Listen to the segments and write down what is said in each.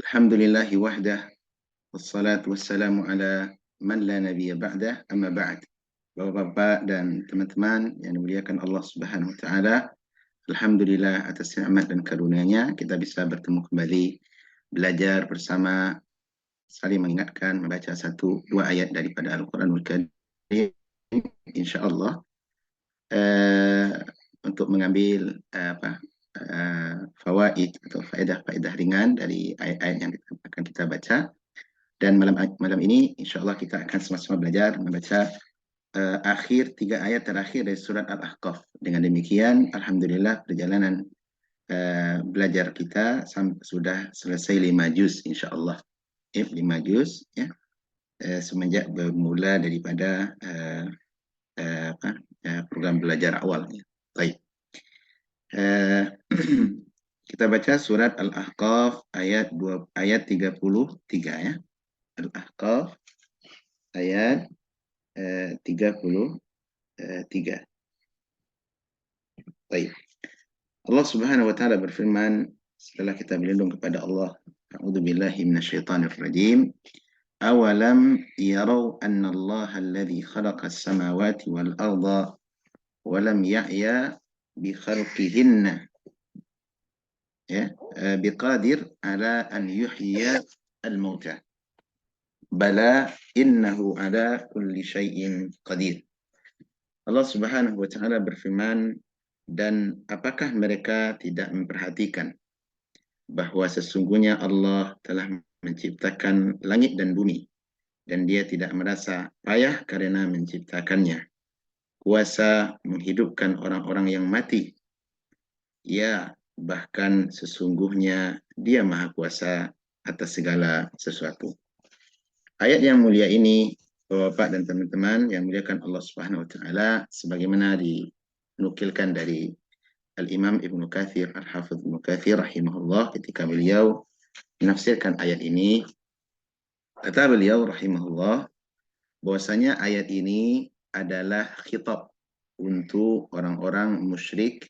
Alhamdulillahi wahdah, wassalatu wassalamu ala man la nabiyya ba'dah, amma ba'd. Bapak-bapak dan teman-teman yang dimuliakan Allah Subhanahu wa taala, alhamdulillah atas nikmat dan karunia-Nya kita bisa bertemu kembali, belajar bersama, saling mengingatkan, membaca satu dua ayat daripada Al-Qur'anul Karim insyaallah, untuk mengambil fawaid atau faedah-faedah ringan dari ayat-ayat yang akan kita baca. Dan malam ini insyaallah kita akan sama-sama belajar membaca akhir 3 ayat terakhir dari surat Al-Ahqaf. Dengan demikian alhamdulillah perjalanan belajar kita sudah selesai 5 juz insyaallah. 5 juz ya. Semenjak bermula daripada program belajar awalnya. Baik. Kita baca surat Al-Ahqaf ayat 33 ya. Al-Ahqaf ayat 33. Baik. Allah Subhanahu wa taala berfirman setelah kita berlindung kepada Allah, a'udzubillahi minasyaitonir rajim. Awalam yarau anna Allah alladhi khalaqas samawati wal arda wa lam ya'ya bi khalqihinna ya biqadir ala an yuhyiya al-mauta. Bala innahu ala kulli syai'in qadir. Allah Subhanahu wa taala berfirman, dan apakah mereka tidak memperhatikan bahwa sesungguhnya Allah telah menciptakan langit dan bumi dan dia tidak merasa payah karena menciptakannya. Kuasa menghidupkan orang-orang yang mati. Ya, bahkan sesungguhnya dia maha kuasa atas segala sesuatu. Ayat yang mulia ini, Bapak dan teman-teman yang muliakan Allah Subhanahu wa taala, sebagaimana dinukilkan dari Al-Imam Ibnu Katsir, Al-Hafidz Ibnu Katsir rahimahullah, ketika beliau menafsirkan ayat ini, kata beliau rahimahullah bahwasanya ayat ini adalah khitab untuk orang-orang musyrik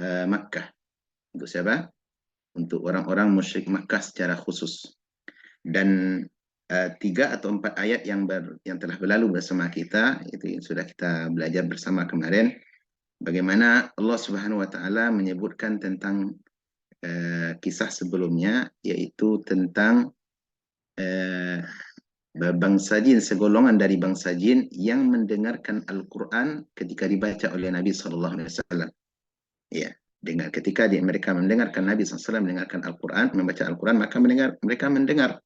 Makkah. Untuk siapa? Untuk orang-orang musyrik Makkah secara khusus. Dan 3 atau 4 ayat yang telah berlalu bersama kita, itu yang sudah kita belajar bersama kemarin, bagaimana Allah Subhanahu wa taala menyebutkan tentang kisah sebelumnya, yaitu tentang bangsa jin, segolongan dari bangsa jin yang mendengarkan Al-Quran ketika dibaca oleh Nabi SAW. Ya, ketika mereka mendengarkan Nabi SAW mendengarkan Al-Quran, membaca Al-Quran, maka mereka mendengar.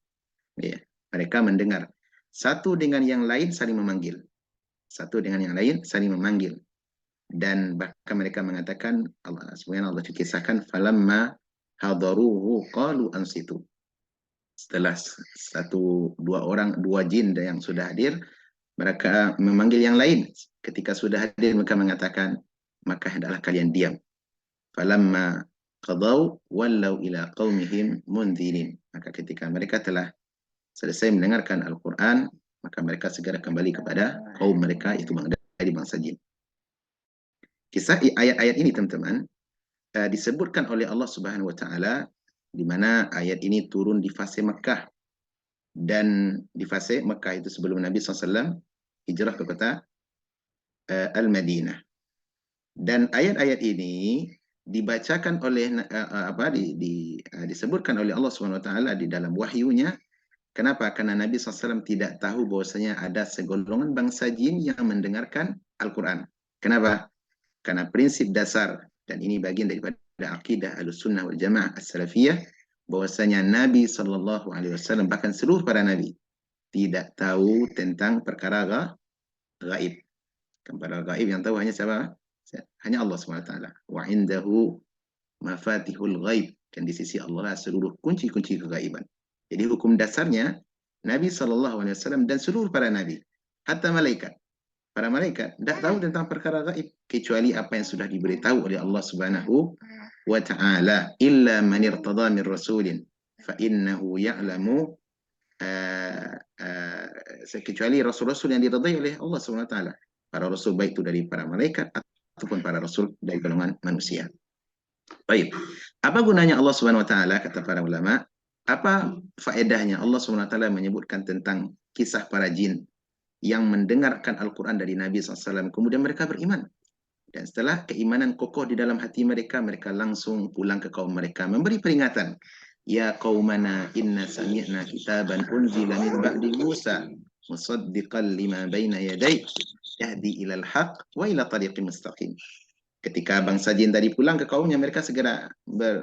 Ya, mereka mendengar. Satu dengan yang lain saling memanggil. Satu dengan yang lain saling memanggil. Dan bahkan mereka mengatakan, sebenarnya Allah kisahkan, falamma hadaruhu qalu ansitu. Setelah dua jin yang sudah hadir, mereka memanggil yang lain. Ketika sudah hadir, mereka mengatakan, maka hendaklah kalian diam. Falamma qadaw wallau ila qaumihim mundzirin. Maka ketika mereka telah selesai mendengarkan Al-Quran, maka mereka segera kembali kepada kaum mereka, itu dari bangsa jin. Kisah ayat-ayat ini, teman-teman, disebutkan oleh Allah Subhanahu wa taala, di mana ayat ini turun di fase Mekah. Dan di fase Mekah itu sebelum Nabi SAW hijrah ke kota Al-Madinah. Dan ayat-ayat ini dibacakan oleh disebutkan oleh Allah Subhanahu wa taala di dalam wahyunya. Kenapa? Karena Nabi SAW tidak tahu bahwasanya ada segolongan bangsa jin yang mendengarkan Al-Quran. Kenapa? Karena prinsip dasar, dan ini bagian daripada akidah Ahlussunnah wal Jamaah As-Salafiyah, bahwasanya Nabi SAW, bahkan seluruh para Nabi, tidak tahu tentang perkara gaib. Perkara gaib yang tahu hanya siapa? Hanya Allah SWT. Wa indahu mafatihul ghaib. Dan di sisi Allah seluruh kunci-kunci kegaiban. Jadi hukum dasarnya, Nabi SAW dan seluruh para Nabi, hatta malaikat, para malaikat tidak tahu tentang perkara gaib, kecuali apa yang sudah diberitahu oleh Allah Subhanahu wa ta'ala. Illa man irtada min rasulin fa innahu ya'lamu, kecuali rasul-rasul yang diridai oleh Allah Subhanahu wa ta'ala. Para rasul baik itu dari para malaikat ataupun para rasul dari golongan manusia. Baik. Apa gunanya Allah Subhanahu wa taala kata para ulama? Apa faedahnya Allah Subhanahu wa taala menyebutkan tentang kisah para jin yang mendengarkan Al-Qur'an dari Nabi SAW kemudian mereka beriman. Dan setelah keimanan kokoh di dalam hati mereka, mereka langsung pulang ke kaum mereka memberi peringatan. Ya qaumana inna sami'na kitaban unzila min ba'di Musa musaddiqan lima baina yadayhi yahdi ilal haq wa ila tariqim mustaqim. Ketika bangsa jin tadi pulang ke kaumnya, mereka segera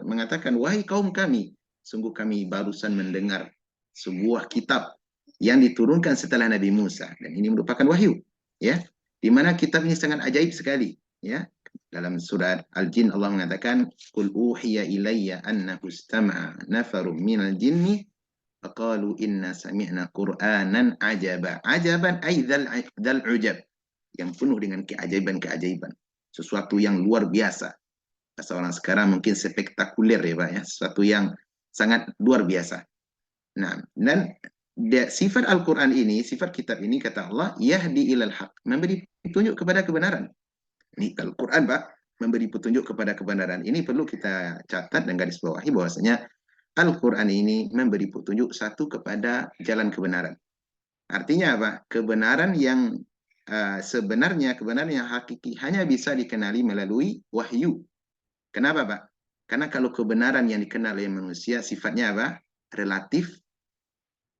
mengatakan, wahai kaum kami, sungguh kami barusan mendengar sebuah kitab yang diturunkan setelah Nabi Musa, dan ini merupakan wahyu, ya, di mana kitab ini sangat ajaib sekali, ya. Dalam surat Al-Jin Allah mengatakan, "Qul uhiya ilayya annahu istama'a nafarum minal jinni faqalu inna sami'na Qur'anan ajaba." Ajaban ay dzal ujab, yang penuh dengan keajaiban-keajaiban, sesuatu yang luar biasa. Bahasa orang sekarang mungkin spektakuler ya Pak ya, sesuatu yang sangat luar biasa. Nah, dan sifat Al-Quran ini, sifat kitab ini kata Allah, yahdi ilal haq, memberi petunjuk kepada kebenaran. Ini Al-Quran Pak, memberi petunjuk kepada kebenaran. Ini perlu kita catat dan garis bawahi bahwasanya Al-Quran ini memberi petunjuk satu kepada jalan kebenaran. Artinya apa? Kebenaran yang sebenarnya, kebenaran yang hakiki hanya bisa dikenali melalui wahyu. Kenapa, Pak? Karena kalau kebenaran yang dikenal oleh manusia sifatnya apa? Relatif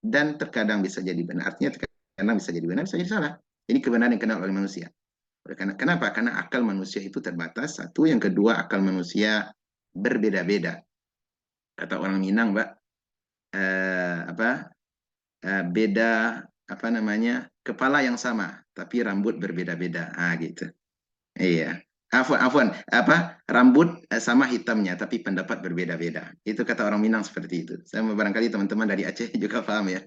dan terkadang bisa jadi benar. Artinya terkadang bisa jadi benar, bisa jadi salah. Ini kebenaran yang dikenal oleh manusia. Kenapa? Karena akal manusia itu terbatas. Satu, yang kedua akal manusia berbeda-beda. Kata orang Minang, Pak, apa? Beda apa namanya? Kepala yang sama, tapi rambut berbeda-beda. Gitu. Iya. Afwan, apa rambut sama hitamnya, tapi pendapat berbeda-beda. Itu kata orang Minang seperti itu. Saya barangkali teman-teman dari Aceh juga paham ya.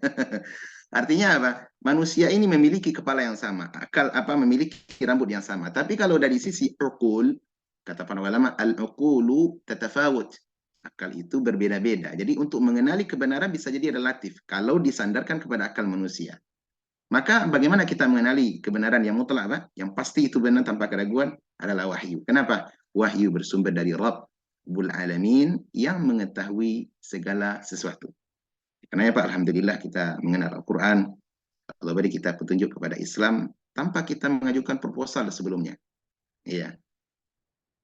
Artinya apa? Manusia ini memiliki kepala yang sama, akal apa memiliki rambut yang sama. Tapi kalau dari sisi ukul, kata para ulama, al-uqulu tatafawut. Akal itu berbeda-beda. Jadi untuk mengenali kebenaran bisa jadi relatif kalau disandarkan kepada akal manusia. Maka bagaimana kita mengenali kebenaran yang mutlak, Pak? Yang pasti itu benar tanpa keraguan adalah wahyu. Kenapa? Wahyu bersumber dari Rabbul Alamin yang mengetahui segala sesuatu. Karena ya Pak, Alhamdulillah kita mengenal Al-Quran. Allah beri kita petunjuk kepada Islam tanpa kita mengajukan proposal sebelumnya. Iya.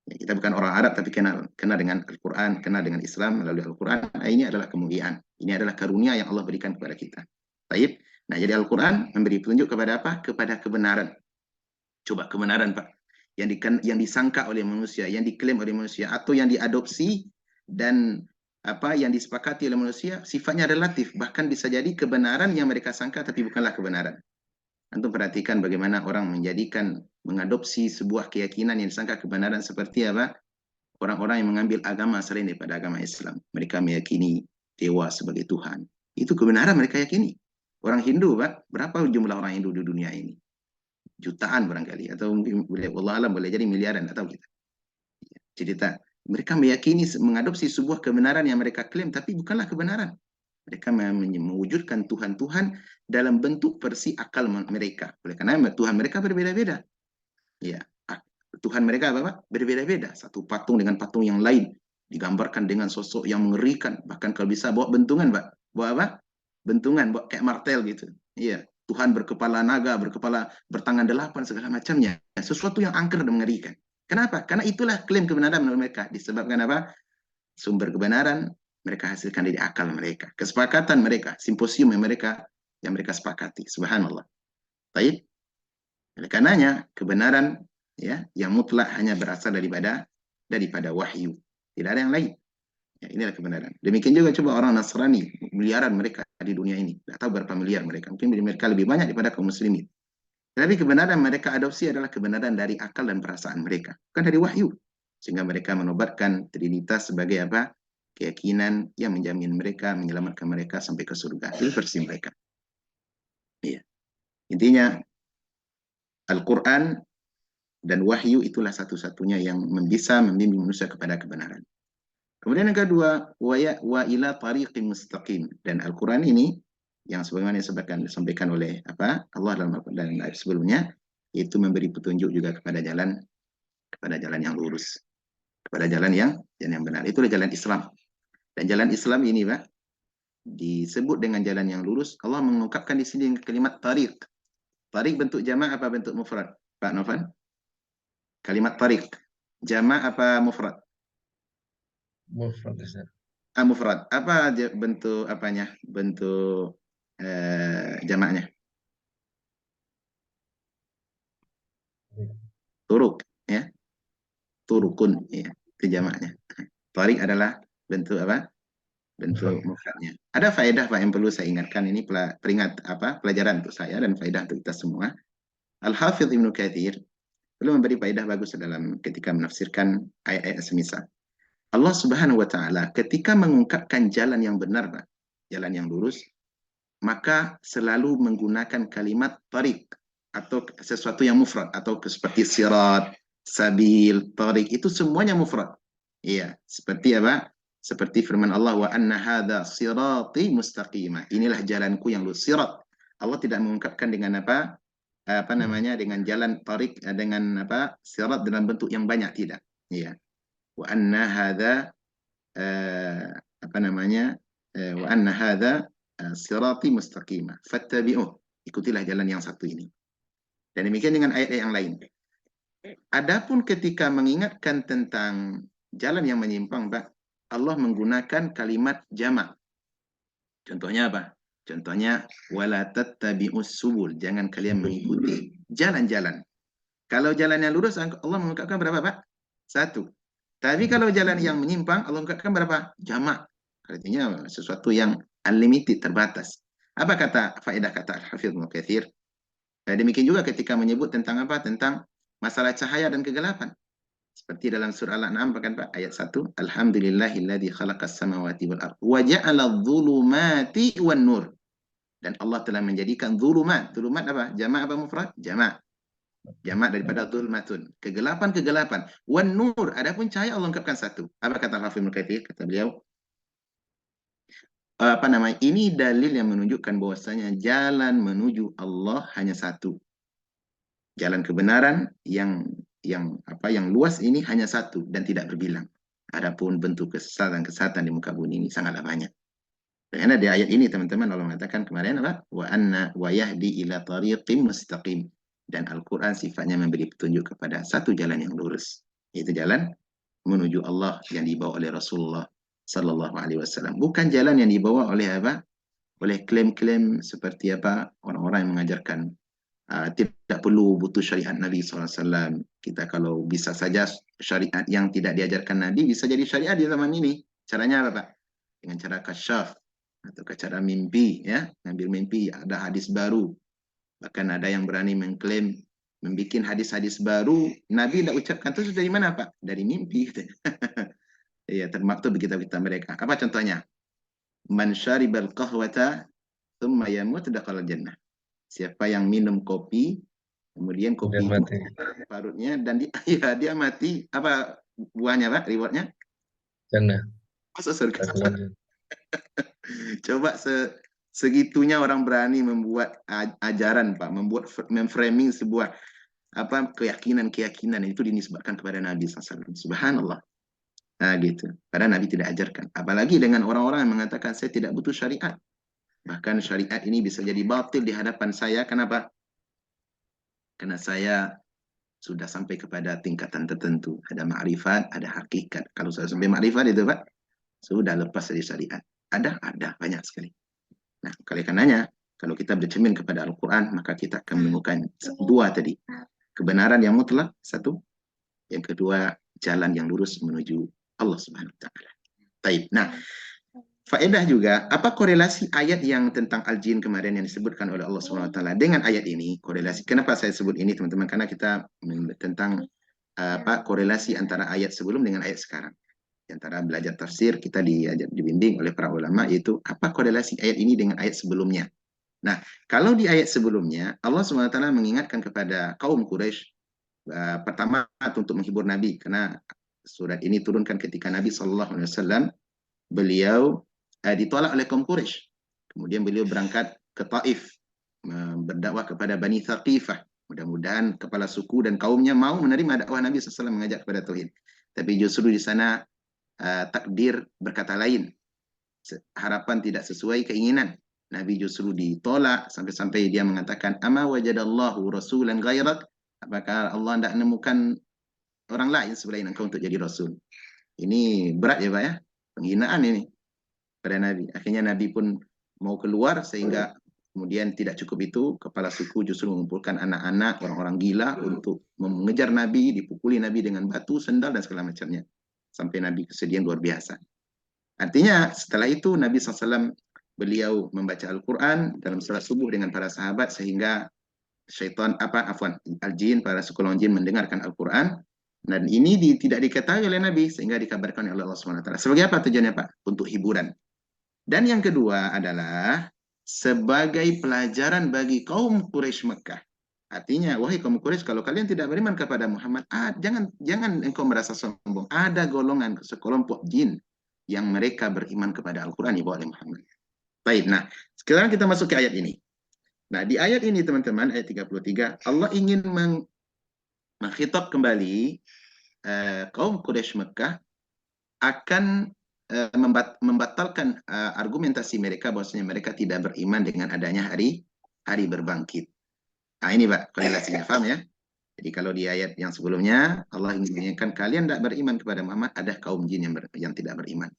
Ya, kita bukan orang Arab tapi kenal dengan Al-Quran, kenal dengan Islam melalui Al-Quran. Nah, ini adalah kemuliaan. Ini adalah karunia yang Allah berikan kepada kita. Baik. Nah, jadi Al-Quran memberi petunjuk kepada apa? Kepada kebenaran. Coba kebenaran, Pak. Yang disangka oleh manusia, yang diklaim oleh manusia, atau yang diadopsi dan apa yang disepakati oleh manusia, sifatnya relatif. Bahkan bisa jadi kebenaran yang mereka sangka, tapi bukanlah kebenaran. Antum perhatikan bagaimana orang mengadopsi sebuah keyakinan yang disangka kebenaran seperti apa? Orang-orang yang mengambil agama selain daripada agama Islam. Mereka meyakini dewa sebagai Tuhan. Itu kebenaran mereka yakini. Orang Hindu, Pak, berapa jumlah orang Hindu di dunia ini? Jutaan barangkali, atau mungkin Allah alam boleh jadi miliaran, atau kita. Cerita mereka meyakini mengadopsi sebuah kebenaran yang mereka klaim, tapi bukanlah kebenaran. Mereka mewujudkan Tuhan-Tuhan dalam bentuk versi akal mereka. Oleh karena Tuhan mereka berbeda-beda. Ya, Tuhan mereka apa? Berbeda-beda. Satu patung dengan patung yang lain digambarkan dengan sosok yang mengerikan. Bahkan kalau bisa bawa bentungan, Pak. Bawa apa? Bentungan, bawa kayak martel gitu. Iya. Tuhan berkepala naga, bertangan 8, segala macamnya. Sesuatu yang angker dan mengerikan. Kenapa? Karena itulah klaim kebenaran menurut mereka. Disebabkan apa? Sumber kebenaran mereka hasilkan dari akal mereka. Kesepakatan mereka, simposium yang mereka sepakati. Subhanallah. Baik. Oleh karenanya, kebenaran ya yang mutlak hanya berasal daripada wahyu. Tidak ada yang lain. Ya, inilah kebenaran. Demikian juga coba orang Nasrani, miliaran mereka di dunia ini. Tidak tahu berapa miliar mereka. Mungkin mereka lebih banyak daripada kaum muslimin. Tapi kebenaran mereka adopsi adalah kebenaran dari akal dan perasaan mereka. Bukan dari wahyu. Sehingga mereka menobatkan Trinitas sebagai apa? Keyakinan yang menjamin mereka, menyelamatkan mereka sampai ke surga. Itu versi mereka. Iya. Intinya, Al-Quran dan wahyu itulah satu-satunya yang bisa membimbing manusia kepada kebenaran. Kemudian yang kedua, wa ila tariqin mustaqim. Dan Al-Quran ini yang sebagaimana disampaikan oleh Allah dalam ayat sebelumnya, itu memberi petunjuk juga kepada jalan yang lurus. kepada jalan yang benar. Itulah jalan Islam. Dan jalan Islam ini, Pak, disebut dengan jalan yang lurus. Allah mengungkapkan di sini kalimat tariq. Tariq bentuk jamak apa bentuk mufrad? Pak Novan? Kalimat tariq. Jamak apa mufrad? Mufrad, Ustaz. Mufrad. Apa bentuk apanya? Bentuk jamaknya? Turuk, ya. Turukun, ya. Itu jamaknya. Tariq adalah bentuk apa? Bentuk mufradnya. Ada faedah Pak yang perlu saya ingatkan, ini pelajaran untuk saya dan faedah untuk kita semua. Al-Hafidh Ibnu Katsir perlu memberi faedah bagus dalam ketika menafsirkan ayat-ayat semisal. Allah Subhanahu wa taala ketika mengungkapkan jalan yang benar, Pak, jalan yang lurus, maka selalu menggunakan kalimat tariq atau sesuatu yang mufrad atau seperti sirat, sabil, tariq itu semuanya mufrad. Iya, seperti apa? Seperti firman Allah wa anna hadza sirati mustaqima. Inilah jalanku yang lurus. Sirat. Allah tidak mengungkapkan dengan apa namanya dengan jalan tariq dengan apa sirat dalam bentuk yang banyak, tidak. Iya. Wa anna hadza apa namanya wa anna hadza sirati mustaqima fattabi'uh, ikutilah jalan yang satu ini. Dan demikian dengan ayat-ayat yang lain. Adapun ketika mengingatkan tentang jalan yang menyimpang, Pak, Allah menggunakan kalimat jamak. Contohnya apa? Contohnya wala tattabi'us subul, jangan kalian mengikuti jalan-jalan. Kalau jalan yang lurus Allah mengungkapkan berapa, Pak? Satu. Tapi kalau jalan yang menyimpang Allah mengungkapkan berapa? Jamak. Artinya sesuatu yang unlimited, terbatas. Apa faedah kata Al-Hafidh Ibnu Katsir? Demikian juga ketika menyebut tentang apa? Tentang masalah cahaya dan kegelapan. Seperti dalam surah Al-An'am, kan Pak, ayat 1, Alhamdulillahilladzi khalaqas samawati wal ardh wa ja'ala dhulumati wan nur. Dan Allah telah menjadikan dhulumat. Dhulumat apa? Jamak apa mufrad? Jamak. Jamak daripada dhulmatun. Kegelapan-kegelapan. Wan nur. Adapun cahaya Allah ungkapkan satu. Apa kata Hafidh Ibnu Katsir? Kata beliau, apa namanya? Ini dalil yang menunjukkan bahwasanya jalan menuju Allah hanya satu. Jalan kebenaran yang luas ini hanya satu dan tidak berbilang. Adapun bentuk kesesatan di muka bumi ini sangatlah banyak. Karena di ayat ini teman-teman Allah mengatakan kemarin apa? Wa anna wa yahdi ila tariqim mustaqim. Dan Al-Quran sifatnya memberi petunjuk kepada satu jalan yang lurus. Yaitu jalan menuju Allah yang dibawa oleh Rasulullah Sallallahu Alaihi Wasallam. Bukan jalan yang dibawa oleh apa? Oleh klaim-klaim seperti apa? Orang-orang yang mengajarkan tidak perlu butuh syariat Nabi SAW. Kita kalau bisa saja syariat yang tidak diajarkan Nabi bisa jadi syariat di zaman ini. Caranya apa, Pak? Dengan cara kasyaf atau cara mimpi, ya, ngambil mimpi, ada hadis baru. Bahkan ada yang berani mengklaim membuat hadis-hadis baru Nabi tidak ucapkan. Itu dari mana, Pak? Dari mimpi. Iya, termaktub di kitab-kitab mereka. Apa contohnya? Man syaribal qahwata thumma yamut dakhala jannah. Siapa yang minum kopi, kemudian kopi itu parutnya dan dia mati, apa buahnya, Pak? Rewardnya? Jannah. Masuk surga. Coba segitunya orang berani membuat ajaran, Pak, memframing sebuah apa keyakinan itu dinisbatkan kepada Nabi SAW. Subhanallah. Nah, gitu. Padahal Nabi tidak ajarkan. Apalagi dengan orang-orang yang mengatakan saya tidak butuh syariat. Bahkan syariat ini bisa jadi batil di hadapan saya. Kenapa? Karena saya sudah sampai kepada tingkatan tertentu. Ada ma'rifat, ada hakikat. Kalau saya sampai ma'rifat itu, Pak, sudah lepas dari syariat. Ada banyak sekali. Nah, oleh karenanya, kalau kita bercermin kepada Al-Quran, maka kita akan menemukan dua tadi. Kebenaran yang mutlak, satu. Yang kedua, jalan yang lurus menuju Allah Subhanahu wa taala. Baik. Nah, faedah juga, apa korelasi ayat yang tentang al-jin kemarin yang disebutkan oleh Allah Subhanahu wa taala dengan ayat ini? Korelasi. Kenapa saya sebut ini, teman-teman? Karena kita tentang korelasi antara ayat sebelum dengan ayat sekarang. Di antara belajar tafsir kita dibimbing oleh para ulama, yaitu apa korelasi ayat ini dengan ayat sebelumnya. Nah, kalau di ayat sebelumnya Allah Subhanahu wa taala mengingatkan kepada kaum Quraisy, pertama untuk menghibur Nabi, karena surat ini turunkan ketika Nabi Shallallahu Alaihi Wasallam beliau ditolak oleh kaum Quraisy. Kemudian beliau berangkat ke Taif berdakwah kepada Bani Thaqifah. Mudah-mudahan kepala suku dan kaumnya mau menerima dakwah Nabi SAW mengajak kepada tauhid. Tapi justru di sana takdir berkata lain. Harapan tidak sesuai keinginan. Nabi justru ditolak sampai-sampai dia mengatakan, "Ama wajadallahu rasulan ghairak?" Apakah Allah tidak menemukan orang lain selain engkau untuk jadi rasul? Ini berat ya Pak ya, penghinaan ini pada Nabi. Akhirnya Nabi pun mau keluar sehingga kemudian tidak cukup itu, kepala suku justru mengumpulkan anak-anak, orang-orang gila untuk mengejar Nabi, dipukuli Nabi dengan batu, sendal, dan segala macamnya. Sampai Nabi kesedihan luar biasa. Artinya setelah itu Nabi SAW beliau membaca Al-Quran dalam salat subuh dengan para sahabat sehingga al-jin, para sekolong jin mendengarkan Al-Quran, dan ini tidak diketahui oleh Nabi sehingga dikabarkan oleh Allah SWT. Sebagai apa tujuannya Pak? Untuk hiburan. Dan yang kedua adalah sebagai pelajaran bagi kaum Quraisy Mekah. Artinya, wahai kaum Quraisy, kalau kalian tidak beriman kepada Muhammad, jangan engkau merasa sombong. Ada golongan sekelompok jin yang mereka beriman kepada Al-Quran dibawa oleh Muhammad. Baik, nah sekarang kita masuk ke ayat ini. Nah di ayat ini teman-teman, ayat 33, Allah ingin mengkhitab kembali kaum Quraisy Mekah akan membatalkan argumentasi mereka bahwasanya mereka tidak beriman dengan adanya hari berbangkit. Nah ini Pak, korelasinya, paham ya? Jadi kalau di ayat yang sebelumnya Allah ingin mengingatkan kalian tidak beriman kepada Muhammad, ada kaum jin yang tidak beriman.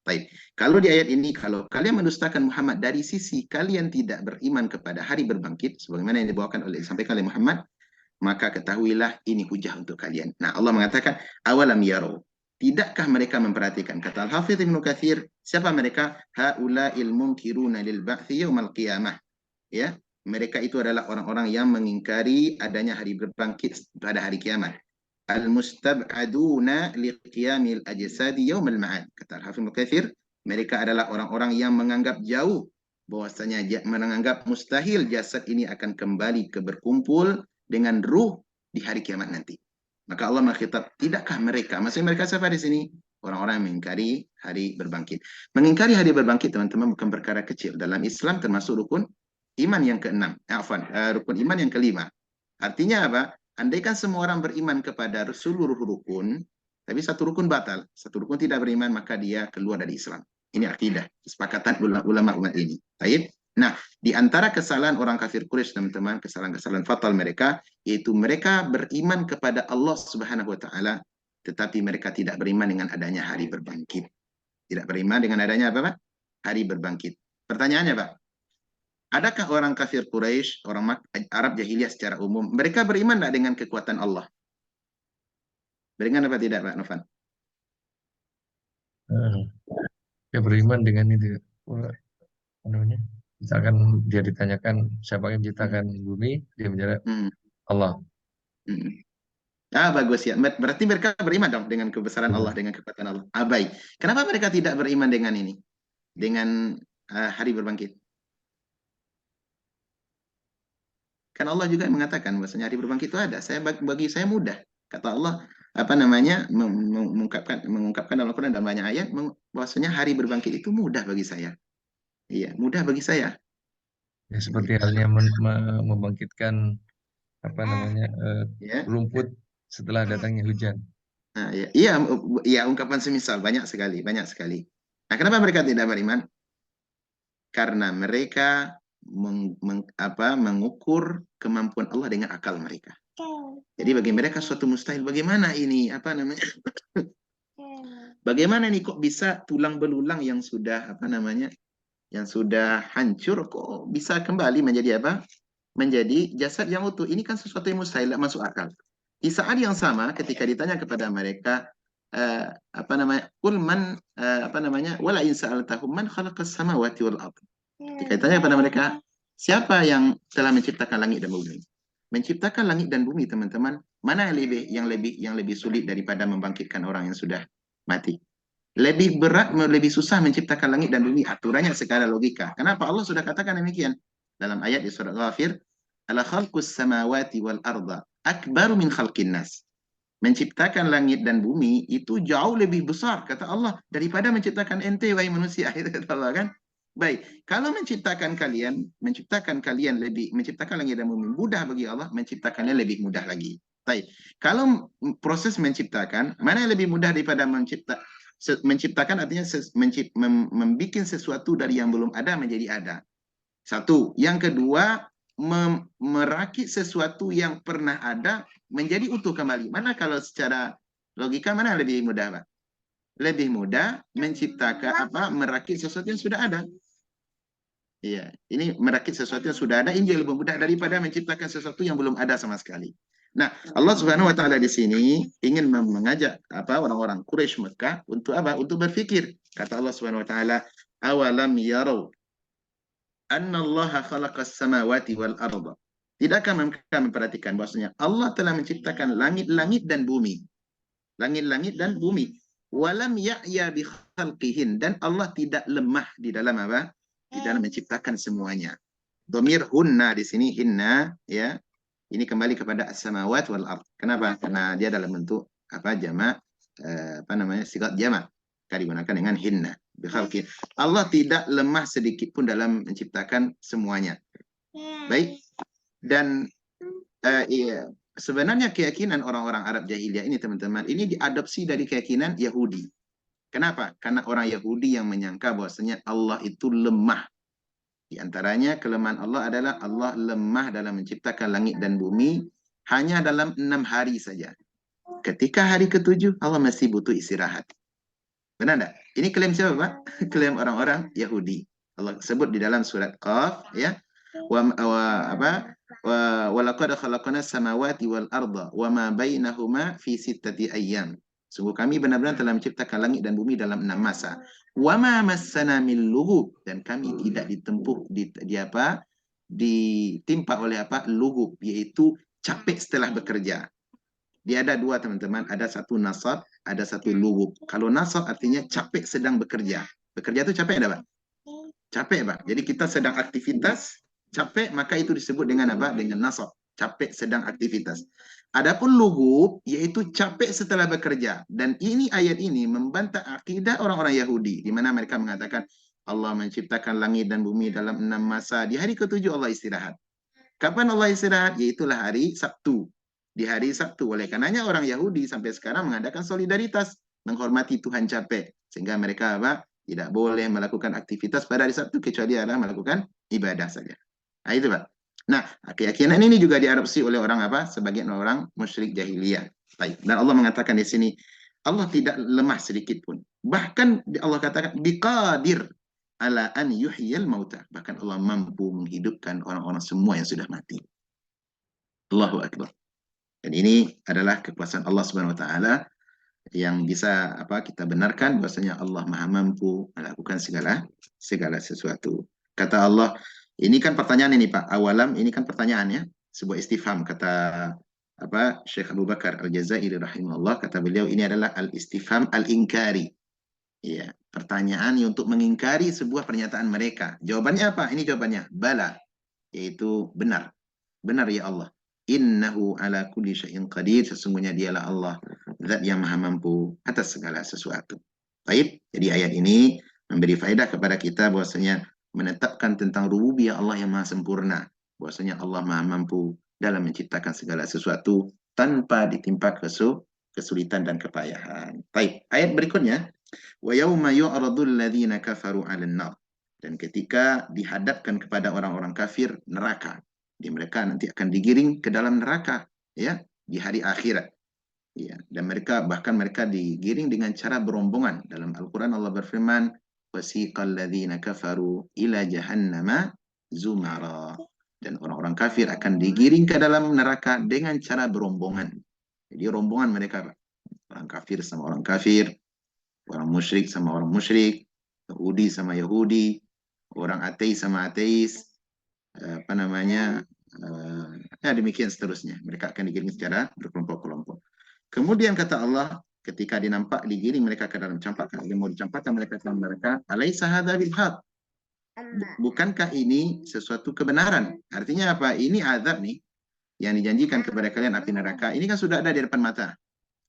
Baik, kalau di ayat ini kalau kalian mendustakan Muhammad dari sisi kalian tidak beriman kepada hari berbangkit sebagaimana yang dibawakan oleh disampaikan oleh Muhammad, maka ketahuilah ini hujah untuk kalian. Nah, Allah mengatakan awalam yaro. Tidakkah mereka memperhatikan? Kata Al-Hafidz Ibnu Katsir, siapa mereka? Haula'il munkiruna lil ba'tsi yaumal qiyamah. Ya, mereka itu adalah orang-orang yang mengingkari adanya hari berbangkit pada hari kiamat. Al-mustab'aduna liqiyamil ajsadi yaumal ma'ad. Kata Al-Hafidz Ibnu Katsir, mereka adalah orang-orang yang menganggap jauh bahwasanya menganggap mustahil jasad ini akan kembali berkumpul dengan ruh di hari kiamat nanti. Maka Allah mengkhitab, tidakkah mereka, maksudnya mereka siapa di sini? Orang-orang yang mengingkari hari berbangkit. Mengingkari hari berbangkit, teman-teman, bukan perkara kecil. Dalam Islam termasuk rukun iman yang keenam. Rukun iman yang kelima. Artinya apa? Andaikan semua orang beriman kepada seluruh rukun, tapi satu rukun batal, satu rukun tidak beriman, maka dia keluar dari Islam. Ini akidah, kesepakatan ulama umat ini. Baik. Nah, di antara kesalahan orang kafir Quraisy, teman-teman, kesalahan-kesalahan fatal mereka, yaitu mereka beriman kepada Allah Subhanahu wa taala, tetapi mereka tidak beriman dengan adanya hari berbangkit. Tidak beriman dengan adanya apa, Pak? Hari berbangkit. Pertanyaannya, Pak, adakah orang kafir Quraisy, orang Arab jahiliyah secara umum, mereka beriman tidak dengan kekuatan Allah? Beriman apa tidak, Pak Novan? Ya beriman dengan itu. Apa namanya? Misalkan dia ditanyakan siapa yang menciptakan bumi, dia menjawab Allah. Bagus ya. Berarti mereka beriman dong dengan kebesaran Allah, dengan kekuatan Allah. Baik. Kenapa mereka tidak beriman dengan ini? Dengan hari berbangkit? Kan Allah juga mengatakan bahwasanya hari berbangkit itu ada. Bagi saya mudah. Kata Allah, apa namanya, mengungkapkan dalam Al-Quran dan banyak ayat bahwasanya hari berbangkit itu mudah bagi saya. Iya, mudah bagi saya. Ya seperti halnya membangkitkan apa namanya Ya. rumput setelah datangnya hujan. Nah, iya, ungkapan semisal banyak sekali, banyak sekali. Nah, kenapa mereka tidak beriman? Karena mereka mengukur kemampuan Allah dengan akal mereka. Jadi bagi mereka suatu mustahil. Bagaimana ini? Apa namanya? Bagaimana nih kok bisa tulang belulang yang sudah apa namanya? Yang sudah hancur kok bisa kembali menjadi apa? Menjadi jasad yang utuh. Ini kan sesuatu yang mustahil, tidak masuk akal. Di saat yang sama ketika ditanya kepada mereka apa namanya? Qul man apa namanya? Wala in sa'altahum man khalaqas samawati wal ardh. Ketika ditanya kepada mereka, siapa yang telah menciptakan langit dan bumi? Menciptakan langit dan bumi, teman-teman, mana yang lebih sulit daripada membangkitkan orang yang sudah mati? Lebih berat, lebih susah menciptakan langit dan bumi, aturannya secara logika. Kenapa? Allah sudah katakan demikian dalam ayat di surat Ghafir, ala khalqus samawati wal arda akbaru min khalqin nas. Menciptakan langit dan bumi itu jauh lebih besar, kata Allah, daripada menciptakan ente, wahai manusia. Itu kata Allah kan. Baik, kalau menciptakan kalian langit dan bumi mudah bagi Allah, menciptakannya lebih mudah lagi. Baik. Kalau proses menciptakan, mana yang lebih mudah daripada menciptakan artinya membuat sesuatu dari yang belum ada menjadi ada. Satu. Yang kedua, merakit sesuatu yang pernah ada menjadi utuh kembali. Mana kalau secara logika mana lebih mudah, Pak? Lebih mudah menciptakan merakit sesuatu yang sudah ada. Iya, ini merakit sesuatu yang sudah ada ini lebih mudah daripada menciptakan sesuatu yang belum ada sama sekali. Nah, Allah Subhanahu wa taala di sini ingin mengajak orang-orang Quraisy Mekah untuk apa? Untuk berfikir. Kata Allah Subhanahu wa taala, "Awalam yarau anna Allah khalaqas samawati wal arda." Tidakkah mereka memperhatikan bahwasanya Allah telah menciptakan langit-langit dan bumi. Langit-langit dan bumi. Walam ya'ya bi khalqihin, dan Allah tidak lemah di dalam apa? Di dalam menciptakan semuanya. Domir hunna di sini hinna ya. Ini kembali kepada as-samawat wal ard. Kenapa? Karena dia dalam bentuk jamak sigat jamak. Kan digunakan dengan hinna bi khalqin. Allah tidak lemah sedikit pun dalam menciptakan semuanya. Baik. Dan iya, sebenarnya keyakinan orang-orang Arab jahiliyah ini teman-teman, ini diadopsi dari keyakinan Yahudi. Kenapa? Karena orang Yahudi yang menyangka bahwasanya Allah itu lemah. Di antaranya kelemahan Allah adalah Allah lemah dalam menciptakan langit dan bumi hanya dalam 6 hari saja. Ketika hari ke-7 Allah masih butuh istirahat. Benar enggak? Ini klaim siapa, Pak? Klaim orang-orang Yahudi. Allah sebut di dalam surat Qaf ya. Walaqad khalaqnas samawati wal arda wa ma bainahuma fi sittati ayyam. Sungguh kami benar-benar telah menciptakan langit dan bumi dalam 6 masa. Wa ma massana min lughub, dan kami tidak ditimpa oleh lughub, yaitu capek setelah bekerja. Dia ada dua teman-teman, ada satu nasab, ada satu lughub. Kalau nasab artinya capek sedang bekerja. Bekerja itu capek enggak, Pak? Capek, Pak. Jadi kita sedang aktivitas, capek, maka itu disebut dengan apa? Dengan nasab. Capek sedang aktivitas. Adapun lughub, yaitu capek setelah bekerja. Dan ini ayat ini membantah akidah orang-orang Yahudi, di mana mereka mengatakan Allah menciptakan langit dan bumi dalam 6 masa. Di hari ke-7 Allah istirahat. Kapan Allah istirahat? Yaitulah hari Sabtu. Di hari Sabtu. Oleh karenanya orang Yahudi sampai sekarang mengadakan solidaritas, menghormati Tuhan capek. Sehingga mereka tidak boleh melakukan aktivitas pada hari Sabtu kecuali adalah melakukan ibadah saja. Nah, itu, Pak. Nah, keyakinan ini juga diadopsi oleh orang sebagian orang musyrik jahiliyah. Baik. Dan Allah mengatakan di sini Allah tidak lemah sedikit pun. Bahkan Allah katakan biqadir ala an yuhyil mauta. Bahkan Allah mampu menghidupkan orang-orang semua yang sudah mati. Allahu akbar. Dan ini adalah kekuasaan Allah Subhanahu wa taala yang bisa kita benarkan bahwasanya Allah Maha mampu melakukan segala sesuatu. Kata Allah, ini kan pertanyaan ini, Pak. Awalam ini kan pertanyaannya, sebuah istifham, kata Syekh Abu Bakar Al-Jazairi rahimahullah, kata beliau ini adalah al-istifham al-inkari. Ya, pertanyaan untuk mengingkari sebuah pernyataan mereka. Jawabannya apa? Ini jawabannya, bala, yaitu benar. Benar ya Allah. Innahu ala kulli syai'in qadir, sesungguhnya dialah Allah, zat yang maha mampu atas segala sesuatu. Baik, jadi ayat ini memberi faedah kepada kita bahwasanya menetapkan tentang rububiyah Allah yang maha sempurna, bahwasanya Allah maha mampu dalam menciptakan segala sesuatu tanpa ditimpa kesulitan dan kepayahan. Baik, ayat berikutnya, wa yauma yu'radul ladzina kafaru 'alan nar. Dan ketika dihadapkan kepada orang-orang kafir neraka, mereka nanti akan digiring ke dalam neraka ya di hari akhirat. Ya, dan bahkan mereka digiring dengan cara berombongan. Dalam Al-Qur'an Allah berfirman, wasiqal ladzina kafaru ila jahannama zumara. Dan orang-orang kafir akan digiring ke dalam neraka dengan cara berombongan. Jadi rombongan mereka, orang kafir sama orang kafir, orang musyrik sama orang musyrik, Yahudi sama Yahudi, orang ateis sama ateis, demikian seterusnya. Mereka akan digiring secara berkelompok-kelompok. Kemudian kata Allah, ketika digiring mereka ke dalam campakan, mau dicampakkan mereka ke dalam neraka, alaisa hadza bil haq? Bukankah ini sesuatu kebenaran? Artinya apa? Ini azab nih yang dijanjikan kepada kalian, api neraka. Ini kan sudah ada di depan mata.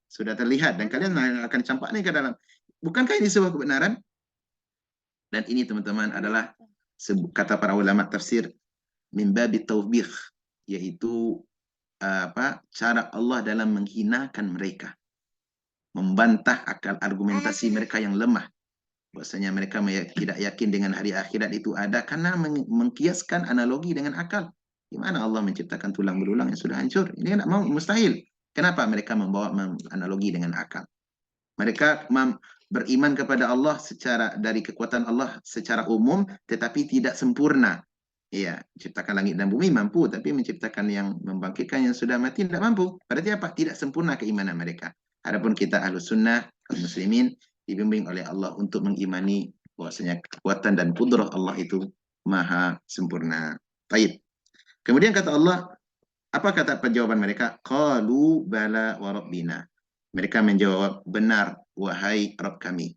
Sudah terlihat dan kalian akan campak nih ke dalam. Bukankah ini sebuah kebenaran? Dan ini teman-teman adalah kata para ulama tafsir min babi tawbih, yaitu cara Allah dalam menghinakan mereka, membantah akal argumentasi mereka yang lemah. Bahwasanya mereka tidak yakin dengan hari akhirat itu ada karena mengkiaskan analogi dengan akal. Gimana Allah menciptakan tulang belulang yang sudah hancur? Ini tidak mau, mustahil. Kenapa mereka membawa analogi dengan akal? Mereka beriman kepada Allah secara dari kekuatan Allah secara umum, tetapi tidak sempurna. Iya, menciptakan langit dan bumi mampu, tapi menciptakan yang membangkitkan yang sudah mati tidak mampu. Berarti apa? Tidak sempurna keimanan mereka. Adapun kita Ahlus Sunnah, kaum muslimin, dibimbing oleh Allah untuk mengimani bahwasanya kekuatan dan kudrah Allah itu maha sempurna. Baik. Kemudian kata Allah, apa kata penjawaban mereka? Qalu bala wa rabbina. Mereka menjawab, benar, wahai Rabb kami.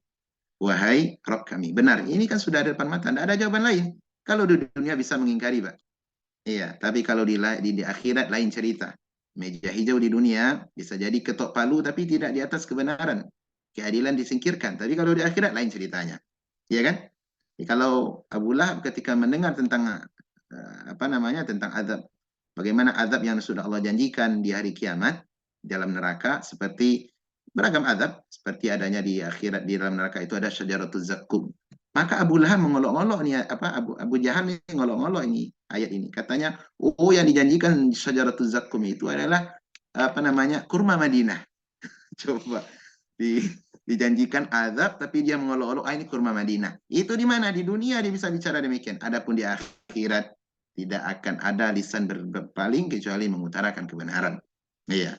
Wahai Rabb kami. Benar, ini kan sudah ada depan mata. Tidak ada jawaban lain. Kalau di dunia bisa mengingkari, Pak. Iya, tapi kalau di akhirat lain cerita. Meja hijau di dunia bisa jadi ketok palu, tapi tidak di atas kebenaran. Keadilan disingkirkan. Tapi kalau di akhirat lain ceritanya. Iya kan? Jadi kalau Abu Lahab ketika mendengar tentang tentang azab, bagaimana azab yang sudah Allah janjikan di hari kiamat dalam neraka, seperti beragam azab, seperti adanya di akhirat di dalam neraka itu ada syajaratul zakum. Maka Abu Lahab mengolok-olok nih, Abu Jahal nih ngolok-ngolok ini ayat ini. Katanya, oh yang dijanjikan syajaratul zakum itu adalah kurma Madinah. Coba di dijanjikan azab tapi dia mengolok-olok ini kurma Madinah. Itu di mana? Di dunia dia bisa bicara demikian. Adapun di akhirat tidak akan ada lisan berpaling kecuali mengutarakan kebenaran. Iya.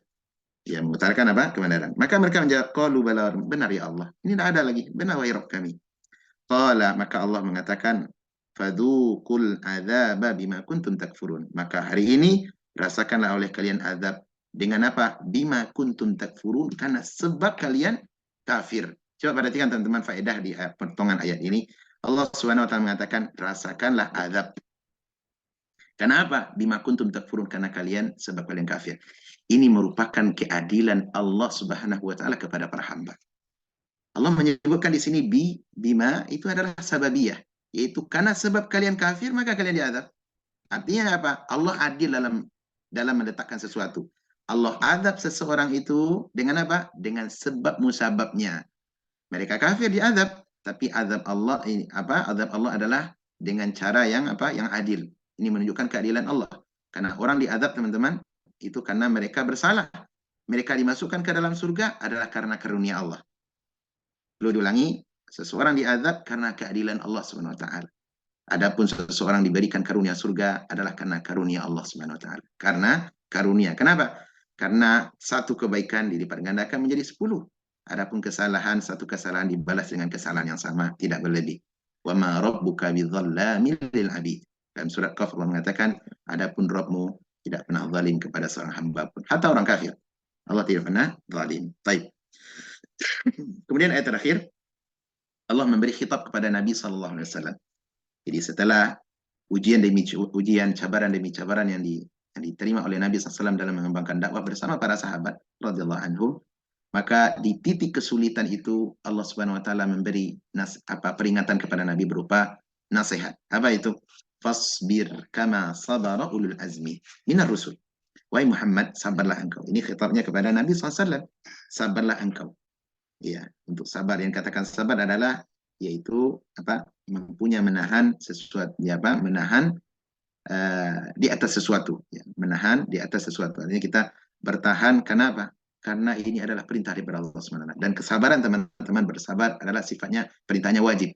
Ya, mengutarakan apa? Kebenaran. Maka mereka menjawab, qalu bala, benar ya Allah. Ini tidak ada lagi. Benar wahai Rabb kami. Qala, maka Allah mengatakan, fadzuqul adzaba bima kuntum takfurun. Maka hari ini rasakanlah oleh kalian azab dengan apa? Bima kuntum takfurun, karena sebab kalian kafir. Coba perhatikan teman-teman faedah di potongan ayat ini. Allah Subhanahu wa taala mengatakan, rasakanlah azab. Kenapa? Bima kuntum takfurun, karena kalian sebab kalian kafir. Ini merupakan keadilan Allah Subhanahu wa taala kepada para hamba. Allah menyebutkan di sini bima itu adalah sababiyah, yaitu karena sebab kalian kafir maka kalian diazab. Artinya apa? Allah adil dalam meletakkan sesuatu. Allah azab seseorang itu dengan apa? Dengan sebab musababnya. Mereka kafir diazab, tapi azab Allah ini apa? Azab Allah adalah dengan cara yang apa? Yang adil. Ini menunjukkan keadilan Allah. Karena orang diazab, teman-teman, itu karena mereka bersalah. Mereka dimasukkan ke dalam surga adalah karena karunia Allah. Perlu diulangi, seseorang diazab karena keadilan Allah Subhanahu wa taala. Adapun seseorang diberikan karunia surga adalah karena karunia Allah Subhanahu wa taala. Karena karunia. Kenapa? Karena satu kebaikan dilipat gandakan menjadi 10. Adapun kesalahan, satu kesalahan dibalas dengan kesalahan yang sama, tidak berlebih. Wa ma rabbuka bidzallamin lil 'abid. Dalam surat Qaf Allah mengatakan, adapun Rabbmu tidak pernah zalim kepada seorang hamba pun, hatta orang kafir. Allah tidak pernah zalim. Baik. Kemudian ayat terakhir, Allah memberi khitab kepada Nabi sallallahu alaihi wasallam. Jadi setelah ujian demi ujian, cabaran demi cabaran yang diterima oleh Nabi SAW dalam mengembangkan dakwah bersama para sahabat radhiyallahu anhum, maka di titik kesulitan itu Allah Subhanahu wa taala memberi peringatan kepada Nabi berupa nasihat. Apa itu? Fasbir kama sabara ulul azmi minar rusul. Wahai Muhammad, sabarlah engkau. Ini khitabnya kepada Nabi SAW. Sabarlah engkau. Ya, untuk sabar yang katakan sabar adalah yaitu mempunyai menahan sesuatu, menahan di atas sesuatu, ya, menahan di atas sesuatu. Artinya kita bertahan karena apa? Karena ini adalah perintah daripada Allah SWT. Dan kesabaran teman-teman bersabar adalah sifatnya perintahnya wajib.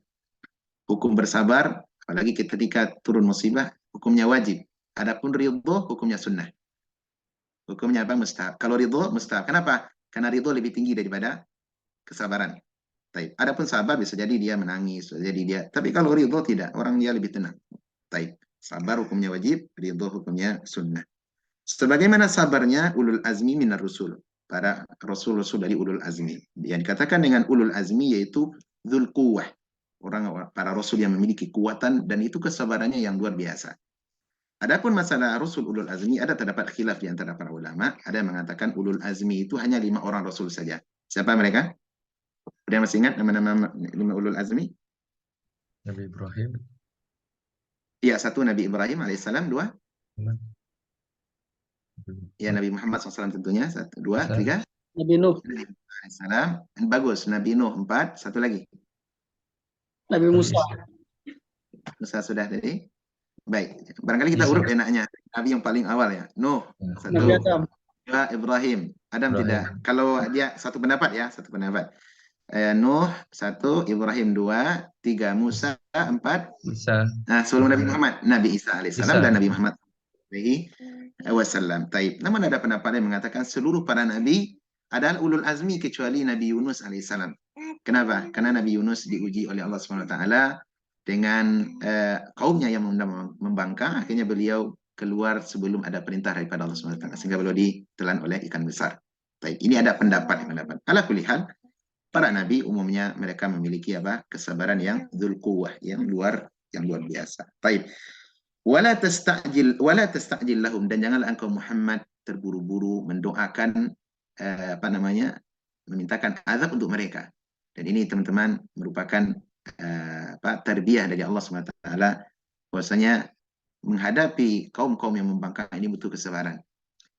Hukum bersabar, apalagi ketika turun musibah, hukumnya wajib. Adapun ridho, hukumnya sunnah. Hukumnya apa? Mustahab. Kalau ridho, mustahab. Kenapa? Karena ridho lebih tinggi daripada kesabaran. Taib. Adapun sabar bisa jadi dia menangis, bisa jadi dia. Tapi kalau ridho tidak, orang dia lebih tenang. Taib. Sabar hukumnya wajib, ridho hukumnya sunnah. Sebagaimana sabarnya ulul azmi minar rusul, para rasul-rasul dari ulul azmi. Yang dikatakan dengan ulul azmi yaitu dzul quwwah. Para rasul yang memiliki kekuatan dan itu kesabarannya yang luar biasa. Adapun masalah rasul ulul azmi ada terdapat khilaf di antara para ulama. Ada yang mengatakan ulul azmi itu hanya 5 orang rasul saja. Siapa mereka? Ada yang masih ingat nama-nama 5 ulul azmi? Nabi Ibrahim. Iya, 1 Nabi Ibrahim alaihissalam, 2 Ya, Nabi Muhammad SAW tentunya. 1, 2, Bisa. 3. Nabi Nuh, Nabi Muhammad SAW. Bagus. Nabi Nuh 4. Satu lagi. Nabi Nabi Musa, Isa. Musa sudah tadi. Baik. Barangkali kita Isa. urut enaknya. Nabi yang paling awal ya. Nuh. Ya. Nabi 1. Adam, 2. Ibrahim. Adam tidak. Ibrahim. Kalau dia satu pendapat ya. Satu pendapat. Nuh 1. Ibrahim 2. 3. Musa 4. Isa. Nah, sebelum Nabi Muhammad. Nabi Isa alaihissalam Isa. dan Nabi Muhammad alaihi wasallam. Taib. Namun ada pendapat yang mengatakan seluruh para nabi adalah ulul azmi kecuali Nabi Yunus alaihissalam. Kenapa? Karena Nabi Yunus diuji oleh Allah Subhanahu wa taala dengan kaumnya yang membangkang, akhirnya beliau keluar sebelum ada perintah daripada Allah Subhanahu wa taala sehingga beliau ditelan oleh ikan besar. Taib. Ini ada pendapat. Ala kulli hal, para nabi umumnya mereka memiliki kesabaran yang dzul quwwah, yang luar biasa. Taib. Wala tastajil lahum, dan janganlah engkau Muhammad terburu-buru mendoakan memintakan azab untuk mereka. Dan ini teman-teman merupakan tarbiyah dari Allah SWT, bahwasanya menghadapi kaum-kaum yang membangkang ini butuh kesabaran.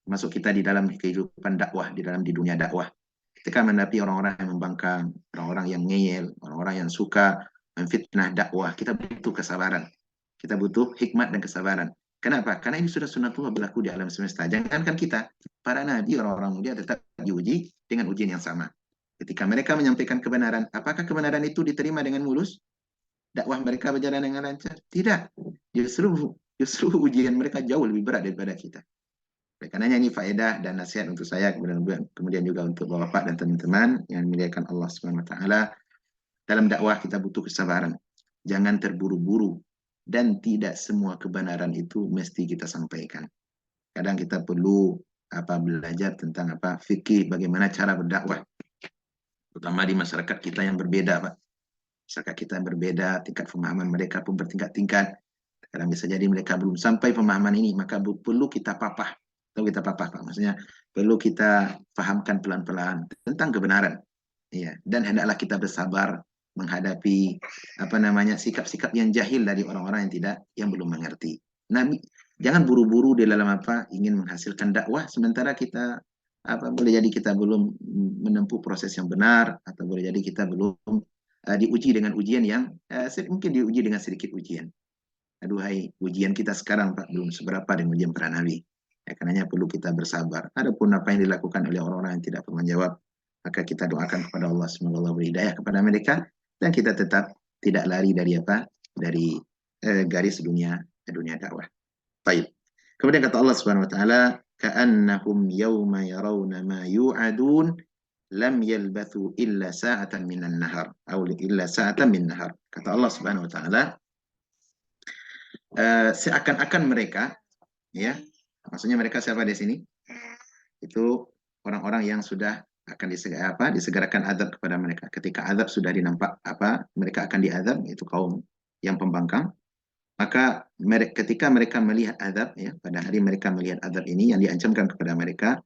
Masuk kita di dalam kehidupan dakwah, di dunia dakwah. Ketika menghadapi orang-orang yang membangkang, orang-orang yang ngeyel, orang-orang yang suka memfitnah dakwah, kita butuh kesabaran. Kita butuh hikmat dan kesabaran. Kenapa? Karena ini sudah sunatullah berlaku di alam semesta. Jangankan kita, para nabi, orang-orang mulia tetap diuji dengan ujian yang sama. Ketika mereka menyampaikan kebenaran, apakah kebenaran itu diterima dengan mulus? Dakwah mereka berjalan dengan lancar? Tidak. Justru ujian mereka jauh lebih berat daripada kita. Karena ini faedah dan nasihat untuk saya, kemudian juga untuk bapak dan teman-teman yang dimuliakan Allah Subhanahu wa taala. Dalam dakwah kita butuh kesabaran. Jangan terburu-buru, dan tidak semua kebenaran itu mesti kita sampaikan. Kadang kita perlu belajar tentang fikih, bagaimana cara berdakwah, terutama di masyarakat kita yang berbeda, Pak. Masyarakat kita yang berbeda, tingkat pemahaman mereka pun bertingkat-tingkat. Kadang bisa jadi mereka belum sampai pemahaman ini, maka perlu kita papah. Pak. Maksudnya perlu kita pahamkan pelan-pelan tentang kebenaran. Iya, dan hendaklah kita bersabar menghadapi sikap-sikap yang jahil dari orang-orang yang belum mengerti. Nabi, jangan buru-buru di dalam ingin menghasilkan dakwah sementara kita boleh jadi kita belum menempuh proses yang benar, atau boleh jadi kita belum diuji dengan ujian yang mungkin diuji dengan sedikit ujian. Aduhai, ujian kita sekarang Pak belum seberapa dengan ujian para nabi. Ya, karenanya perlu kita bersabar. Adapun apa yang dilakukan oleh orang-orang yang tidak bertanggung jawab, maka kita doakan kepada Allah, semoga Allah beri hidayah kepada mereka, dan kita tetap tidak lari dari garis dunia dakwah. Baik. Kemudian kata Allah Subhanahu wa taala, ka'annahum yawma yarawna ma yu'adun lam yalbathu illa sa'atan minan nahar atau illa sa'atan min nahar. Kata Allah Subhanahu wa taala, seakan-akan mereka, ya, maksudnya mereka siapa di sini? Itu orang-orang yang sudah akan disegerakan azab kepada mereka. Ketika azab sudah dinampak mereka akan diazab, itu kaum yang pembangkang. Maka ketika mereka melihat azab, ya, pada hari mereka melihat azab ini yang diancamkan kepada mereka,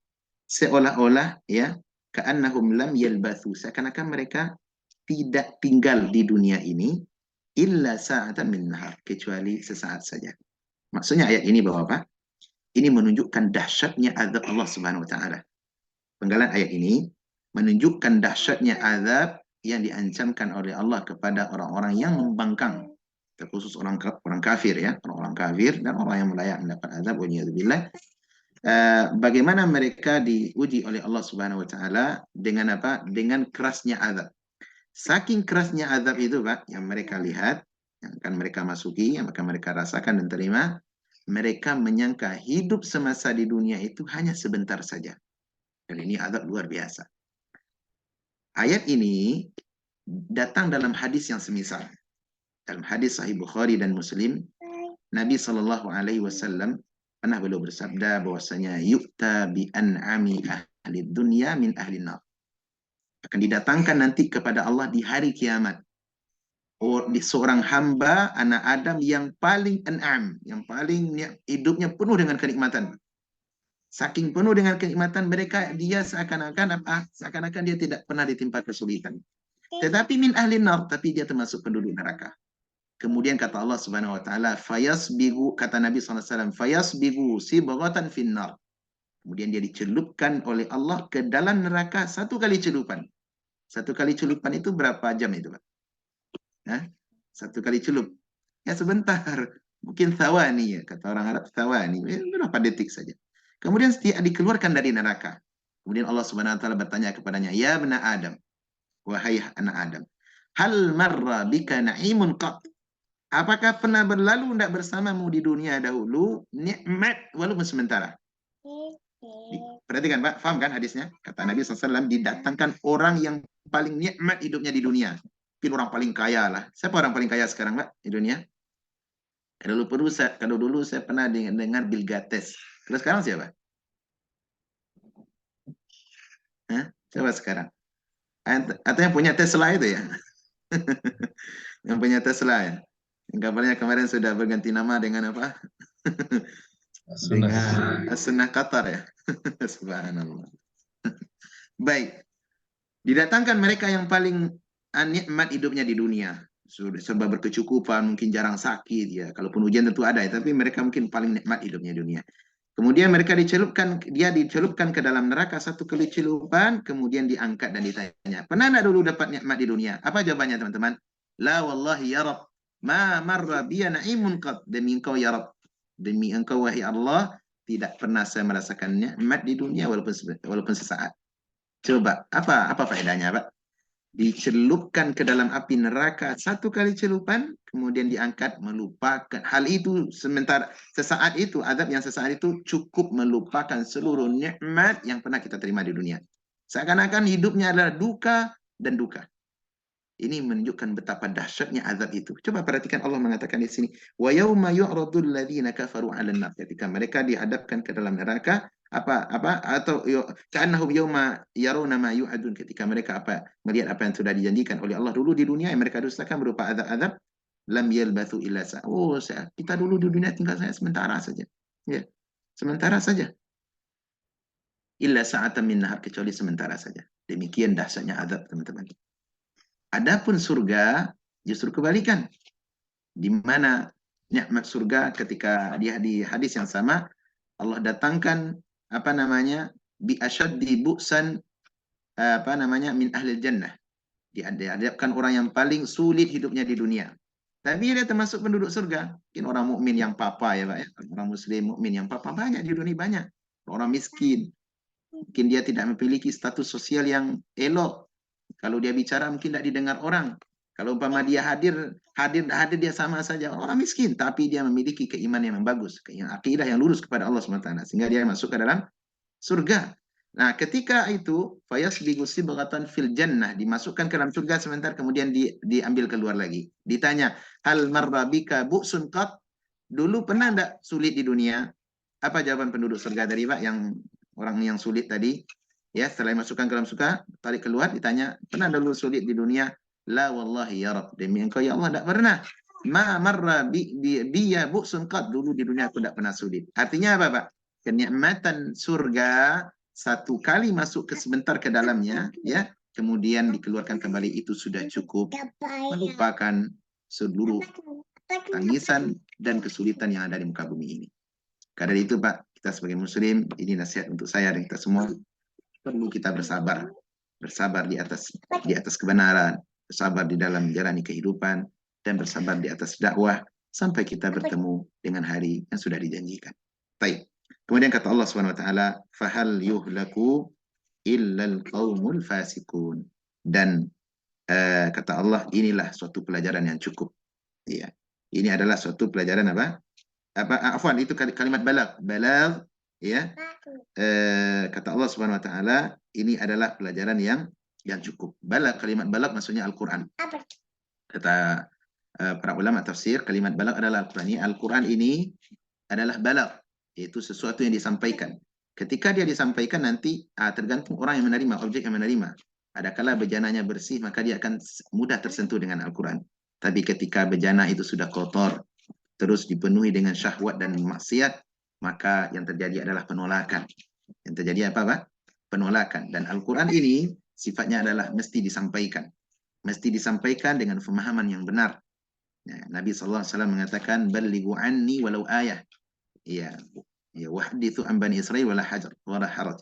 seolah-olah ya, ka'annahum lam yalbathu, seakan-akan mereka tidak tinggal di dunia ini illa sa'atan min nahar, kecuali sesaat saja. Maksudnya ayat ini bahwa ini menunjukkan dahsyatnya azab Allah Subhanahu wa taala. Penggalan ayat ini menunjukkan dahsyatnya azab yang diancamkan oleh Allah kepada orang-orang yang membangkang, terkhusus orang kafir, ya, orang-orang kafir dan orang yang layak mendapat azab, waliyadzubillah. Bagaimana mereka diuji oleh Allah Subhanahu wa taala dengan dengan kerasnya azab. Saking kerasnya azab itu, Pak, yang mereka lihat, yang akan mereka masuki, yang akan mereka rasakan dan terima, mereka menyangka hidup semasa di dunia itu hanya sebentar saja. Dan ini azab luar biasa. Ayat ini datang dalam hadis yang semisal. Dalam hadis Sahih Bukhari dan Muslim, Nabi Shallallahu Alaihi Wasallam pernah beliau bersabda bahwasanya yu'ta bi an'ami ahli dunya min ahli nar. Akan didatangkan nanti kepada Allah di hari kiamat di seorang hamba anak Adam yang paling an'am, yang paling hidupnya penuh dengan kenikmatan. Saking penuh dengan kenikmatan mereka, dia seakan-akan dia tidak pernah ditimpa kesulitan. Tetapi min ahli nar, tapi dia termasuk penduduk neraka. Kemudian kata Allah Subhanahu wa taala, fayasbigu, kata Nabi SAW, fayasbigu sibaghatan finnar. Kemudian dia dicelupkan oleh Allah ke dalam neraka 1 kali celupan. 1 kali celupan itu berapa jam itu, Pak? Hah? 1 kali celup. Ya sebentar. Mungkin thawani ya, kata orang Arab thawani. Berapa detik saja. Kemudian dia dikeluarkan dari neraka. Kemudian Allah Subhanahu wa taala bertanya kepadanya, "Ya bena Adam, wahai anak Adam, hal marra bika na'imun qat?" Apakah pernah berlalu tidak bersamamu di dunia dahulu nikmat walaupun sementara? Perhatikan Pak, faham kan hadisnya? Kata Nabi SAW, didatangkan orang yang paling nikmat hidupnya di dunia. Mungkin orang paling kaya lah. Siapa orang paling kaya sekarang Pak di dunia? Kalau dulu saya pernah dengar Bill Gates. Kalau sekarang siapa? Hah? Siapa sekarang? Atau yang punya Tesla itu ya? Yang punya Tesla ya? Yang kabarnya kemarin sudah berganti nama dengan apa? Sunnah. Dengan Sunnah Qatar ya? Subhanallah. Baik. Didatangkan mereka yang paling nikmat hidupnya di dunia. Sudah serba berkecukupan, mungkin jarang sakit ya. Kalaupun ujian tentu ada ya, tapi mereka mungkin paling nikmat hidupnya di dunia. Kemudian mereka dia dicelupkan ke dalam neraka 1 kali celupan, kemudian diangkat dan ditanya, pernah enggak dulu dapat nikmat di dunia? Apa jawabannya teman-teman? La wallahi ya Rabb, ma marra biya na'imun qad. Demi engkau ya Rabb, demi engkau wahai Allah, tidak pernah saya merasakan nikmat di dunia walaupun sesaat. Coba, apa faedahnya, Pak? Dicelupkan ke dalam api neraka 1 kali celupan, kemudian diangkat, melupakan. Hal itu sesaat itu, azab yang sesaat itu cukup melupakan seluruh nikmat yang pernah kita terima di dunia. Seakan-akan hidupnya adalah duka dan duka. Ini menunjukkan betapa dahsyatnya azab itu. Coba perhatikan Allah mengatakan di sini, wa yauma yu'radul ladzina kafaru 'alan nar. Ketika mereka dihadapkan ke dalam neraka, atau ka'annahum yauma yarawna ma yu'adun, ketika mereka melihat apa yang sudah dijanjikan oleh Allah dulu di dunia yang mereka dustakan berupa azab-azab, lam yalbathu illa kita dulu di dunia tinggal saya sementara saja. Ya. Sementara saja. Illa sa'atan min nahar, kecuali sementara saja. Demikian dahsyatnya azab, teman-teman. Adapun surga justru kebalikan, di mana nikmat surga ketika di hadis yang sama Allah datangkan bi asyaddi bu'san min ahli jannah, dihadapkan orang yang paling sulit hidupnya di dunia, tapi dia termasuk penduduk surga. Mungkin orang mukmin yang papa ya Pak ya, orang muslim mukmin yang papa banyak di dunia, banyak orang miskin, mungkin dia tidak memiliki status sosial yang elok. Kalau dia bicara mungkin tidak didengar orang. Kalau umpama dia hadir dia sama saja orang miskin, tapi dia memiliki keimanan yang bagus, akidah yang lurus kepada Allah SWT, sehingga dia masuk ke dalam surga. Nah, ketika itu fayasbigu sibghatan fil jannah, dimasukkan ke dalam surga sebentar, kemudian diambil keluar lagi. Ditanya, hal marra bika bu'sun qat? Dulu pernah enggak sulit di dunia? Apa jawaban penduduk surga tadi, Pak, yang orang yang sulit tadi? Ya, setelah masukkan ke dalam surga, tarik keluar, ditanya, pernah dulu sulit di dunia? La wallahi ya Rabb, demi engkau ya Allah, tidak pernah. Ma marra biya bu'sun qat, dulu di dunia aku tidak pernah sulit. Artinya apa, Pak? Kenikmatan surga 1 kali masuk sebentar ke dalamnya, ya, kemudian dikeluarkan kembali, itu sudah cukup melupakan seluruh tangisan dan kesulitan yang ada di muka bumi ini. Karena itu Pak, kita sebagai muslim, ini nasihat untuk saya dan kita semua, perlu kita bersabar di atas kebenaran, bersabar di dalam menjalani kehidupan, dan bersabar di atas dakwah sampai kita bertemu dengan hari yang sudah dijanjikan. Baik. Kemudian kata Allah SWT, fahal yuhlaku illal qaumul fasikun. Dan kata Allah, inilah suatu pelajaran yang cukup. Ya. Ini adalah suatu pelajaran afwan, itu kalimat balag ya. Kata Allah Subhanahu wa taala, ini adalah pelajaran yang cukup. Kalimat balag maksudnya Al-Qur'an. Kata para ulama tafsir, kalimat balag adalah Al-Qur'an. Al-Qur'an ini adalah balag, yaitu sesuatu yang disampaikan. Ketika dia disampaikan nanti tergantung orang yang menerima, objek yang menerima. Adakala bejananya bersih, maka dia akan mudah tersentuh dengan Al-Qur'an. Tapi ketika bejana itu sudah kotor, terus dipenuhi dengan syahwat dan maksiat, maka yang terjadi adalah penolakan. Yang terjadi apa, Pak? Penolakan. Dan Al-Quran ini sifatnya adalah mesti disampaikan. Mesti disampaikan dengan pemahaman yang benar. Ya, Nabi SAW mengatakan, "Ballighu anni walau ayah." Ya, Ya, wahdithu an bani Israil wala hajar wala haraj.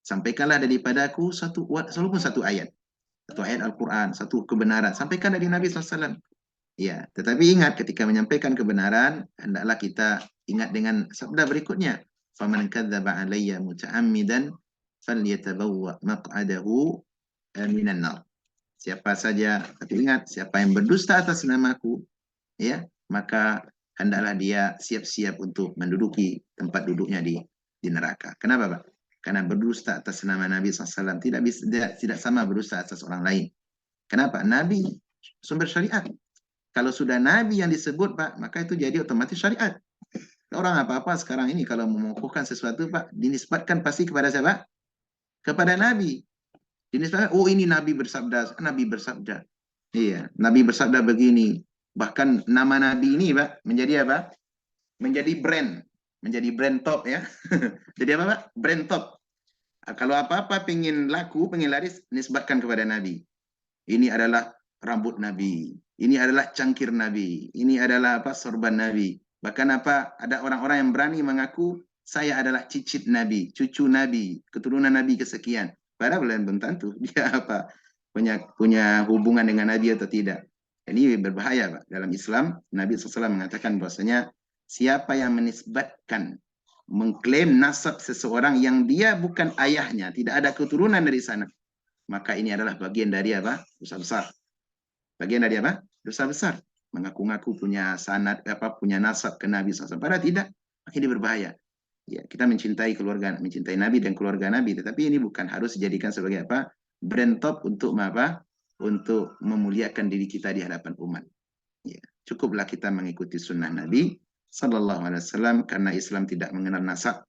Sampaikanlah daripadaku walaupun satu ayat Al-Quran, satu kebenaran, sampaikan dari Nabi SAW. Ya, tetapi ingat ketika menyampaikan kebenaran, hendaklah kita ingat dengan sabda berikutnya. Faman kadzdzaba alayya muta'ammidan falyatabawwa maq'adahu minan nar. Siapa saja, tapi ingat, siapa yang berdusta atas namaku, ya, maka hendaklah dia siap-siap untuk menduduki tempat duduknya di neraka. Kenapa, Pak? Karena berdusta atas nama Nabi SAW tidak sama berdusta atas orang lain. Kenapa? Nabi sumber syariat. Kalau sudah Nabi yang disebut, Pak, maka itu jadi otomatis syariat. Orang apa-apa sekarang ini kalau mengukuhkan sesuatu, Pak, dinisbatkan pasti kepada siapa? Kepada Nabi. Dinisbatkan, oh ini Nabi bersabda, Nabi bersabda. Iya, Nabi bersabda begini. Bahkan nama Nabi ini, Pak, menjadi apa? Menjadi brand top ya. Jadi apa, Pak? Brand top. Kalau apa-apa pengen laku, pengen laris, nisbatkan kepada Nabi. Ini adalah rambut Nabi. Ini adalah cangkir Nabi. Ini adalah apa? Sorban Nabi. Bahkan apa? Ada orang-orang yang berani mengaku saya adalah cicit Nabi, cucu Nabi, keturunan Nabi kesekian. Padahal belum tentu dia apa? Punya hubungan dengan Nabi atau tidak. Ini berbahaya, Pak. Dalam Islam, Nabi SAW mengatakan bahwasanya siapa yang menisbatkan, mengklaim nasab seseorang yang dia bukan ayahnya, tidak ada keturunan dari sana, maka ini adalah bagian dari apa? Dosa besar. Bagian dari apa? Dosa besar. Mengaku-ngaku punya sanad, punya nasab ke Nabi SAW. Padahal tidak, ini berbahaya. Ya, kita mencintai Nabi dan keluarga Nabi, tetapi ini bukan harus dijadikan sebagai apa? Brand top untuk apa? Untuk memuliakan diri kita di hadapan umat. Ya, cukuplah kita mengikuti sunnah Nabi Sallallahu Alaihi Wasallam karena Islam tidak mengenal nasab.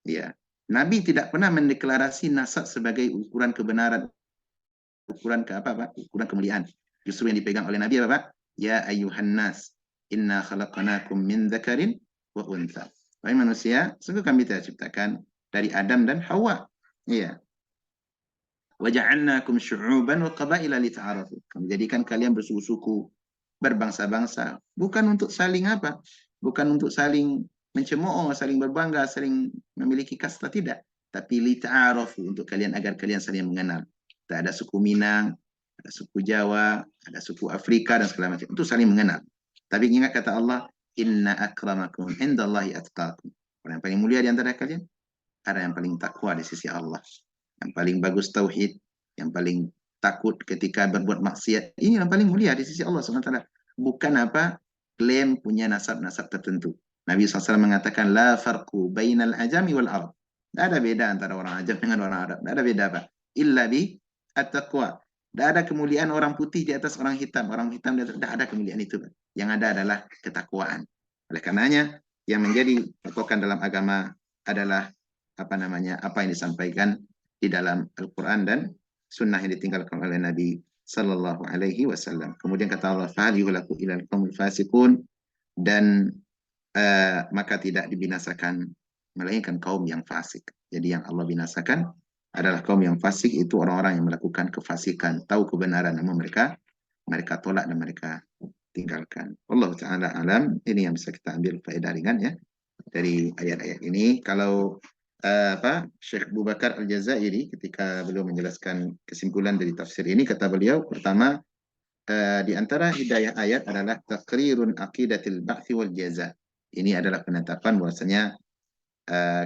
Ya, Nabi tidak pernah mendeklarasi nasab sebagai ukuran kebenaran, ukuran ukuran kemuliaan. Justru yang dipegang oleh Nabi apa, Pak? Ya ayyuhan nas, inna khalaqnakum min dzakarin wa untha. Wahai manusia, sungguh kami telah ciptakan dari Adam dan Hawa. Iya. Wa ja'alnakum syu'uban wa qabaila lita'arafu. Kami jadikan kalian bersuku-suku, berbangsa-bangsa, bukan untuk saling apa? Bukan untuk saling mencemooh, saling berbangga, saling memiliki kasta, tidak. Tapi lita'arafu, untuk kalian agar kalian saling mengenal. Tak ada suku Minang, ada suku Jawa, ada suku Afrika dan segala macam. Itu saling mengenal. Tapi ingat kata Allah, inna akramakum indallahi atqakum. Orang yang paling mulia di antara kalian ada yang paling takwa di sisi Allah. Yang paling bagus tauhid, yang paling takut ketika berbuat maksiat. Ini yang paling mulia di sisi Allah SWT. Bukan apa? Klaim punya nasab-nasab tertentu. Nabi SAW mengatakan, la farqu bainal ajami wal arab. Tidak ada beda antara orang ajam dengan orang Arab. Tidak ada beda, Pak. Illa bi at-taqwa. Tidak ada kemuliaan orang putih di atas orang hitam. Orang hitam di atas, tidak ada kemuliaan itu, Pak. Yang ada adalah ketakwaan. Oleh karenanya, yang menjadi patokan dalam agama adalah apa yang disampaikan di dalam Al-Quran dan sunnah yang ditinggalkan oleh Nabi Sallallahu Alaihi Wasallam. Kemudian kata Allah, fahal yuhlaku ilal qaumil fasiqun, dan maka tidak dibinasakan melainkan kaum yang fasik. Jadi yang Allah binasakan adalah kaum yang fasik, itu orang-orang yang melakukan kefasikan, tahu kebenaran namun mereka tolak dan mereka tinggalkan. Allah Ta'ala alam. Ini yang bisa kita ambil faedah ringan ya dari ayat-ayat ini. Kalau Syekh Abu Bakar Al-Jazairi ketika beliau menjelaskan kesimpulan dari tafsir ini, kata beliau, pertama, di antara hidayah ayat adalah taqrirun aqidatil ba'thi wal jaza. Ini adalah penetapan bahwasanya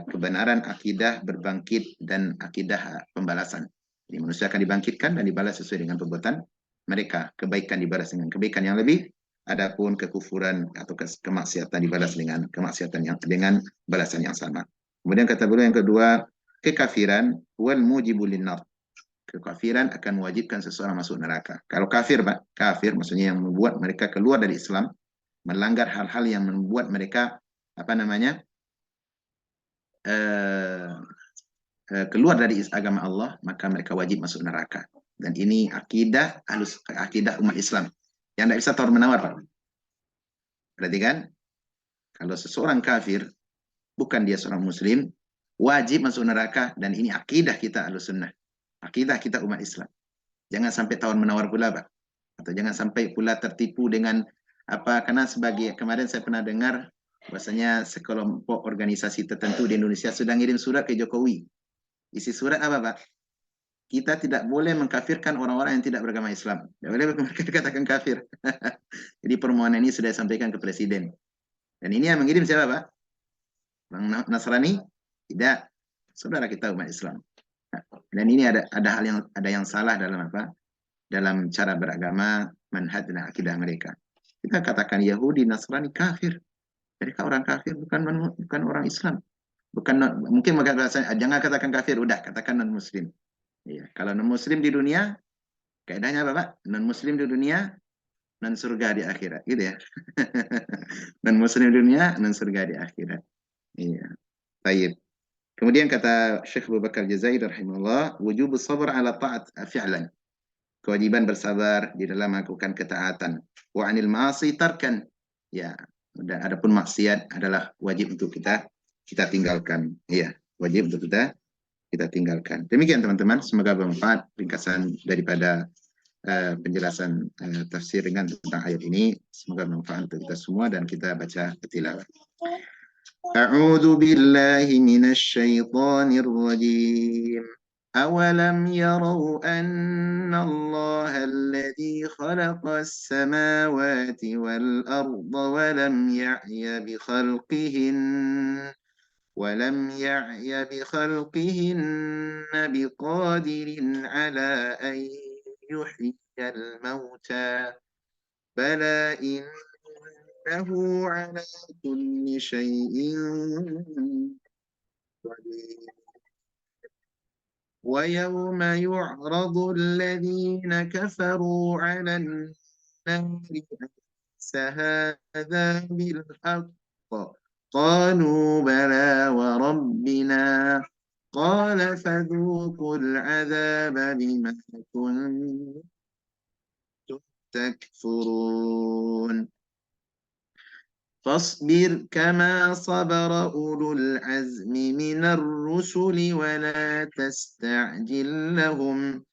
kebenaran akidah berbangkit dan akidah pembalasan. Jadi manusia akan dibangkitkan dan dibalas sesuai dengan perbuatan mereka. Kebaikan dibalas dengan kebaikan yang lebih, adapun kekufuran atau kemaksiatan dibalas dengan kemaksiatan yang dengan balasan yang sama. Kemudian kata beliau yang kedua, kekafiran wal mujibul linnar. Kekafiran akan mewajibkan seseorang masuk neraka. Kalau kafir, Pak, kafir maksudnya yang membuat mereka keluar dari Islam, melanggar hal-hal yang membuat mereka keluar dari agama Allah, maka mereka wajib masuk neraka. Dan ini akidah umat Islam yang tidak bisa tawar-menawar, Pak. Berarti kan, kalau seseorang kafir, bukan dia seorang muslim, wajib masuk neraka, dan ini akidah kita Ahlussunnah. Akidah kita umat Islam. Jangan sampai tawar-menawar pula, Pak. Atau jangan sampai pula tertipu dengan karena sebagai kemarin saya pernah dengar Bahwasanya sekelompok organisasi tertentu di Indonesia sudah ngirim surat ke Jokowi. Isi surat apa, Pak? Kita tidak boleh mengkafirkan orang-orang yang tidak beragama Islam. Tidak boleh mereka dikatakan kafir. Jadi permohonan ini sudah disampaikan ke Presiden. Dan ini yang mengirim siapa, Pak? Bang Nasrani? Tidak. Saudara kita umat Islam. Dan ini ada hal yang salah dalam apa? Dalam cara beragama, manhaj dan akidah mereka. Kita katakan Yahudi, Nasrani kafir. Mereka orang kafir, bukan orang Islam. Bukan mungkin jangan katakan kafir, udah katakan non Muslim. Iya. Kalau non Muslim di dunia, kaidahnya apa, Pak? Non Muslim di dunia, non surga di akhirat, gitu ya. Non Muslim di dunia, non surga di akhirat. Iya. Baik. Kemudian kata Syekh Abu Bakar Jazairi rahimahullah, wujub sabr ala ta'at fi'lan. Kewajiban bersabar di dalam melakukan ketaatan. Wa anil ma'asi tarkan. Ya, dan adapun maksiat adalah wajib untuk kita tinggalkan. Iya, wajib untuk kita tinggalkan. Demikian teman-teman, semoga bermanfaat ringkasan daripada penjelasan tafsir ringan tentang ayat ini. Semoga bermanfaat untuk kita semua dan kita baca tilawah. أعوذ بالله من الشيطان الرجيم أولم يروا أن الله الذي خلق السماوات والأرض ولم يعي بخلقهن بقادر على أن يحيي الموتى بلى إنه على كل شيء قدير ويوم يعرض الذين كفروا على النار أليس هذا بالحق قالوا بلى وربنا قال فذوقوا العذاب بما كنتم تكفرون فاصبر كما صبر أولو العزم من الرسل ولا تستعجل لهم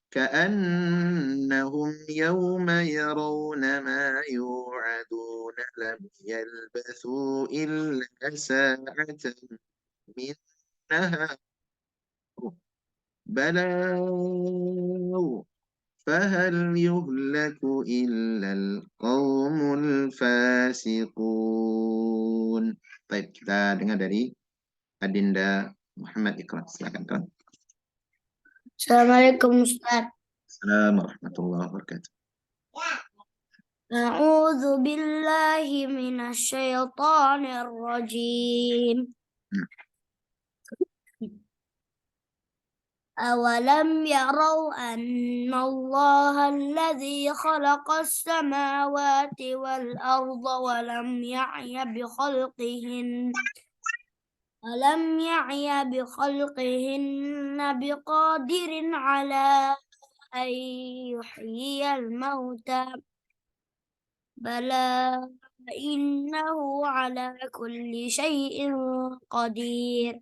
كأنهم يوم يرون ما يوعدون لم يلبثوا إلا ساعة من نهار بلاغ فهل يهلك إلا القوم الفاسقون. Baik, kita dengar dari Adinda Muhammad Ikram. Silakan, Kak. Assalamualaikum Ustaz. Assalamualaikum warahmatullahi wabarakatuh. A'udzu billahi minasyaitonir rajim. أولم يروا أن الله الذي خلق السماوات والأرض ولم يعي بخلقهن بقادر على أن يحيي الموتى بلى إنه على كل شيء قدير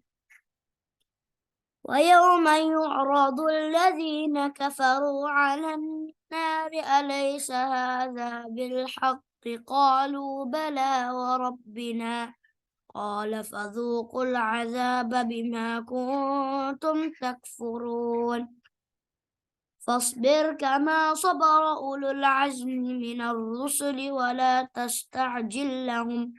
ويوم يعرض الذين كفروا على النار أليس هذا بالحق قالوا بلى وربنا قال فذوقوا العذاب بما كنتم تكفرون فاصبر كما صبر أولو العزم من الرسل ولا تستعجل لهم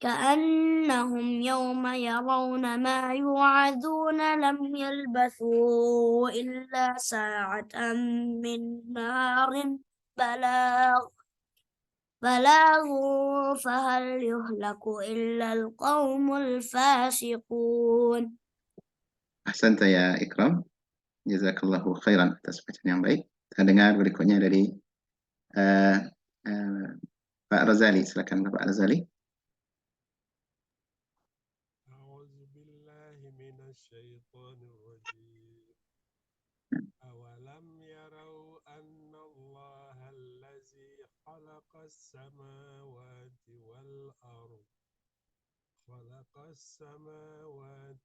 كأنهم يوم يرون ما يوعدون لم يلبثوا إلا ساعة من نهار بلاغ فهل يهلك إلا القوم الفاسقون. Ahsanta ya Ikram. Jazakallahu khairan atas bacaan yang baik. Kita dengar berikutnya dari Pak Razali. Silakan Pak Razali. الشيطان الرجيم أولم يروا أن الله الذي خلق السماوات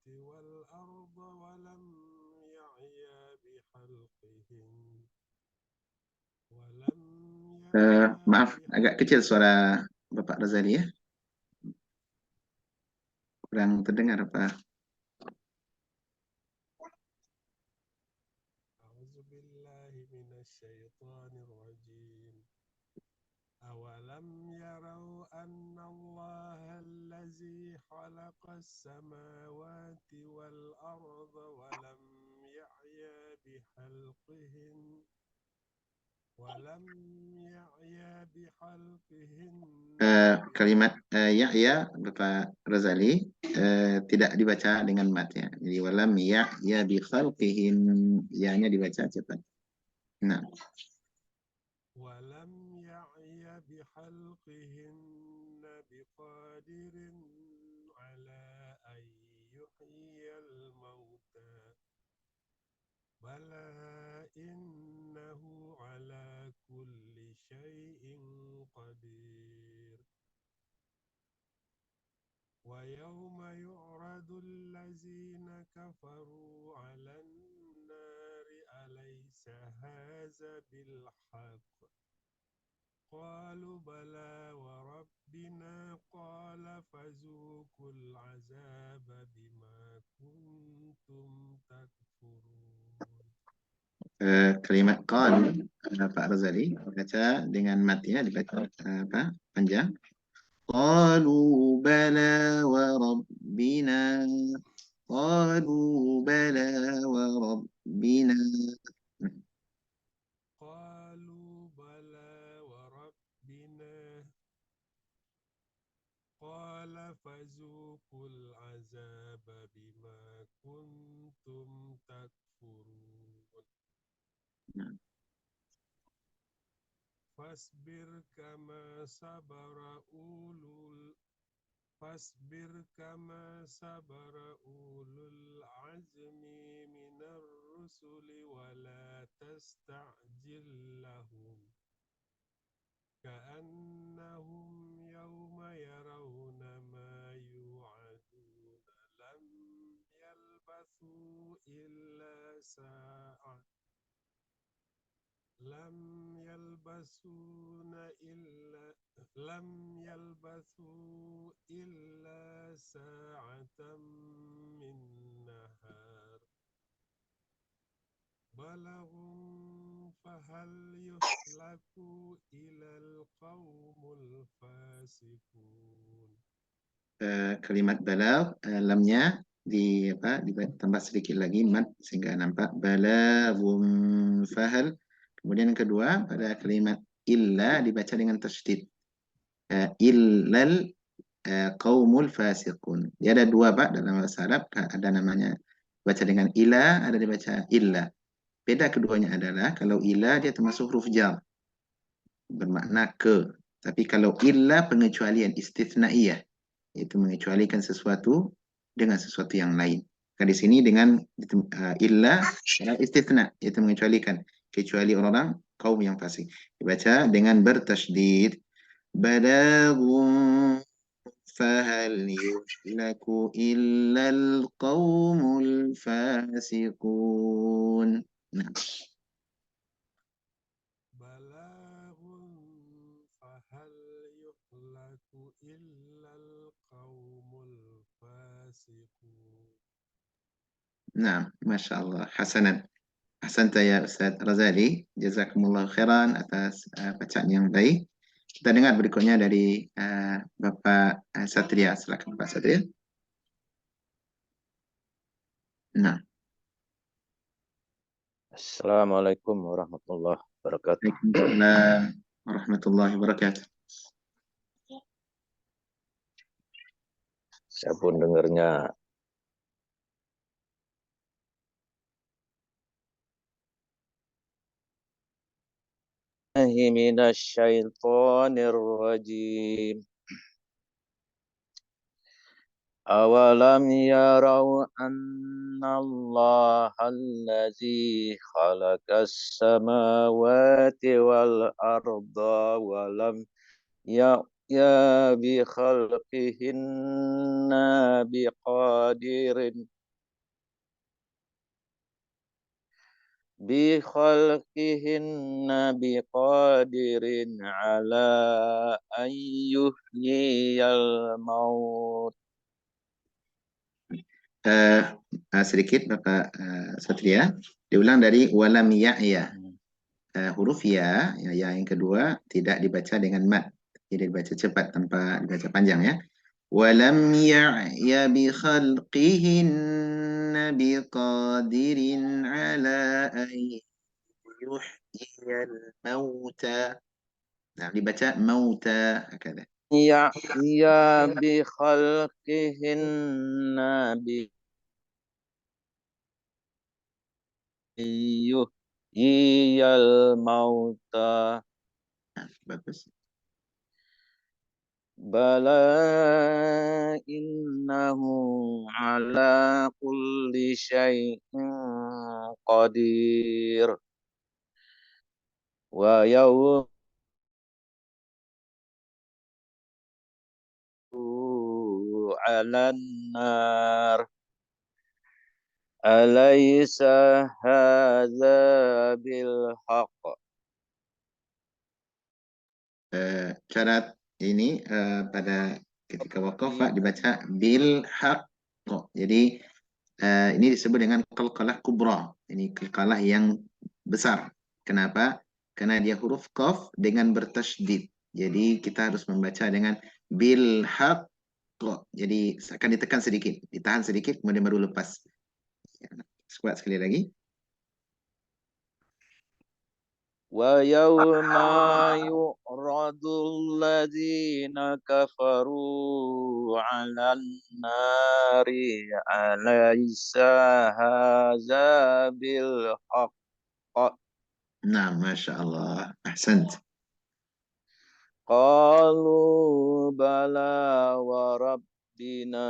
والأرض ولم يعي Maaf, agak kecil suara Bapak Razali ya. Kurang terdengar apa? أعوذ بالله من الشيطان الرجيم أولم يروا أن الله الذي خلق السماوات والأرض ولم يعي بخلقهن Kalimat Yahya Bapak Razali tidak dibaca dengan mat ya. Jadi walam ya bi khalqihim, ya-nya dibaca cepat. Nah, ولم يعي بخلقهن بقادر على أن يحيي الموتى بلى إنه على كل شيء قدير ويوم يعرض الذين كفروا على النار أليس هذا بالحق قالوا بلى وربنا قال فذوقوا العذاب بما كنتم تكفرون. Kalimat qalu Pak Razali baca dengan mat ya, dibaca panjang. Qalu bala wa rabbina. Qalu bala wa rabbina. قالوا بلى وربنا قال فذوقوا العذاب بما كنتم تكفرون. فاصبر كما صبر أولو العزم من الرسل ولا تستعجل لهم كأنهم يوم يرون ما يوعدون لم يلبثوا إلا ساعة من نهار بلغ فهل يهلك إلى القوم الفاسقون. Kalimat balagh lamnya ditambah sedikit lagi mat sehingga nampak balaghum fahal. Kemudian yang kedua pada kalimat illa dibaca dengan tasydid. Illal qaumul fasiqun. Dia ada dua dalam bahasa Arab, ada namanya baca dengan ila, ada dibaca illa. Beda keduanya adalah kalau ila dia termasuk huruf jar bermakna ke. Tapi kalau illa pengecualian istitsnaiyah, yaitu mengecualikan sesuatu dengan sesuatu yang lain. Kan di sini dengan illa adalah istitsna, yaitu mengecualikan, kecuali orang kaum yang fasik. Dibaca dengan bertasydid. Balaghun fahal yuhlaku illal qaumul fasiqun. Nah, بلاغ فهل يهلك إلا القوم الفاسقون. nah, Masya Allah. Hasanan. Ahsanta ya Ustaz Razali. Jazakumullah khairan atas bacaan yang baik. Kita dengar berikutnya dari Bapak Satria. Silakan Pak Satria. Nah, Assalamualaikum warahmatullahi wabarakatuh. Waalaikumsalam warahmatullahi wabarakatuh. Saya pun dengarnya minasyaitonir rajim. Awalam yarau annallaha allazi khalaqas samawati wal arda walam ya bi khalqihinna biqadirin ala an yuhyiyal maut sedikit Bapak Satria, diulang dari walam ya'ya. Huruf ya yang kedua tidak dibaca dengan mad, jadi dibaca cepat tanpa dibaca panjang ya. Walam ya'ya bi khalqihinna biqadirin ala an yuhyiyal mauta. Nah, dibaca mauta hakada. Ya bi khalqihinna bi yuhyiyal mauta. Nah, bagus. Bala innahu ala kulli syai'in qadir. Wa yawma 'alan nar. Alaysa hadza bil haqq. Syarat ini pada ketika waqafa dibaca bil haqq. Jadi ini disebut dengan qalqalah kubra. Ini qalqalah yang besar. Kenapa? Karena dia huruf qaf dengan bertasydid. Jadi kita harus membaca dengan bil haqq. Jadi akan ditekan sedikit, ditahan sedikit, kemudian baru lepas. Kuat sekali lagi. ويوم يعرض الذين كفروا على النار أليس هذا بالحق Nah, Masya Allah. Ahsant. قالوا بلى وربنا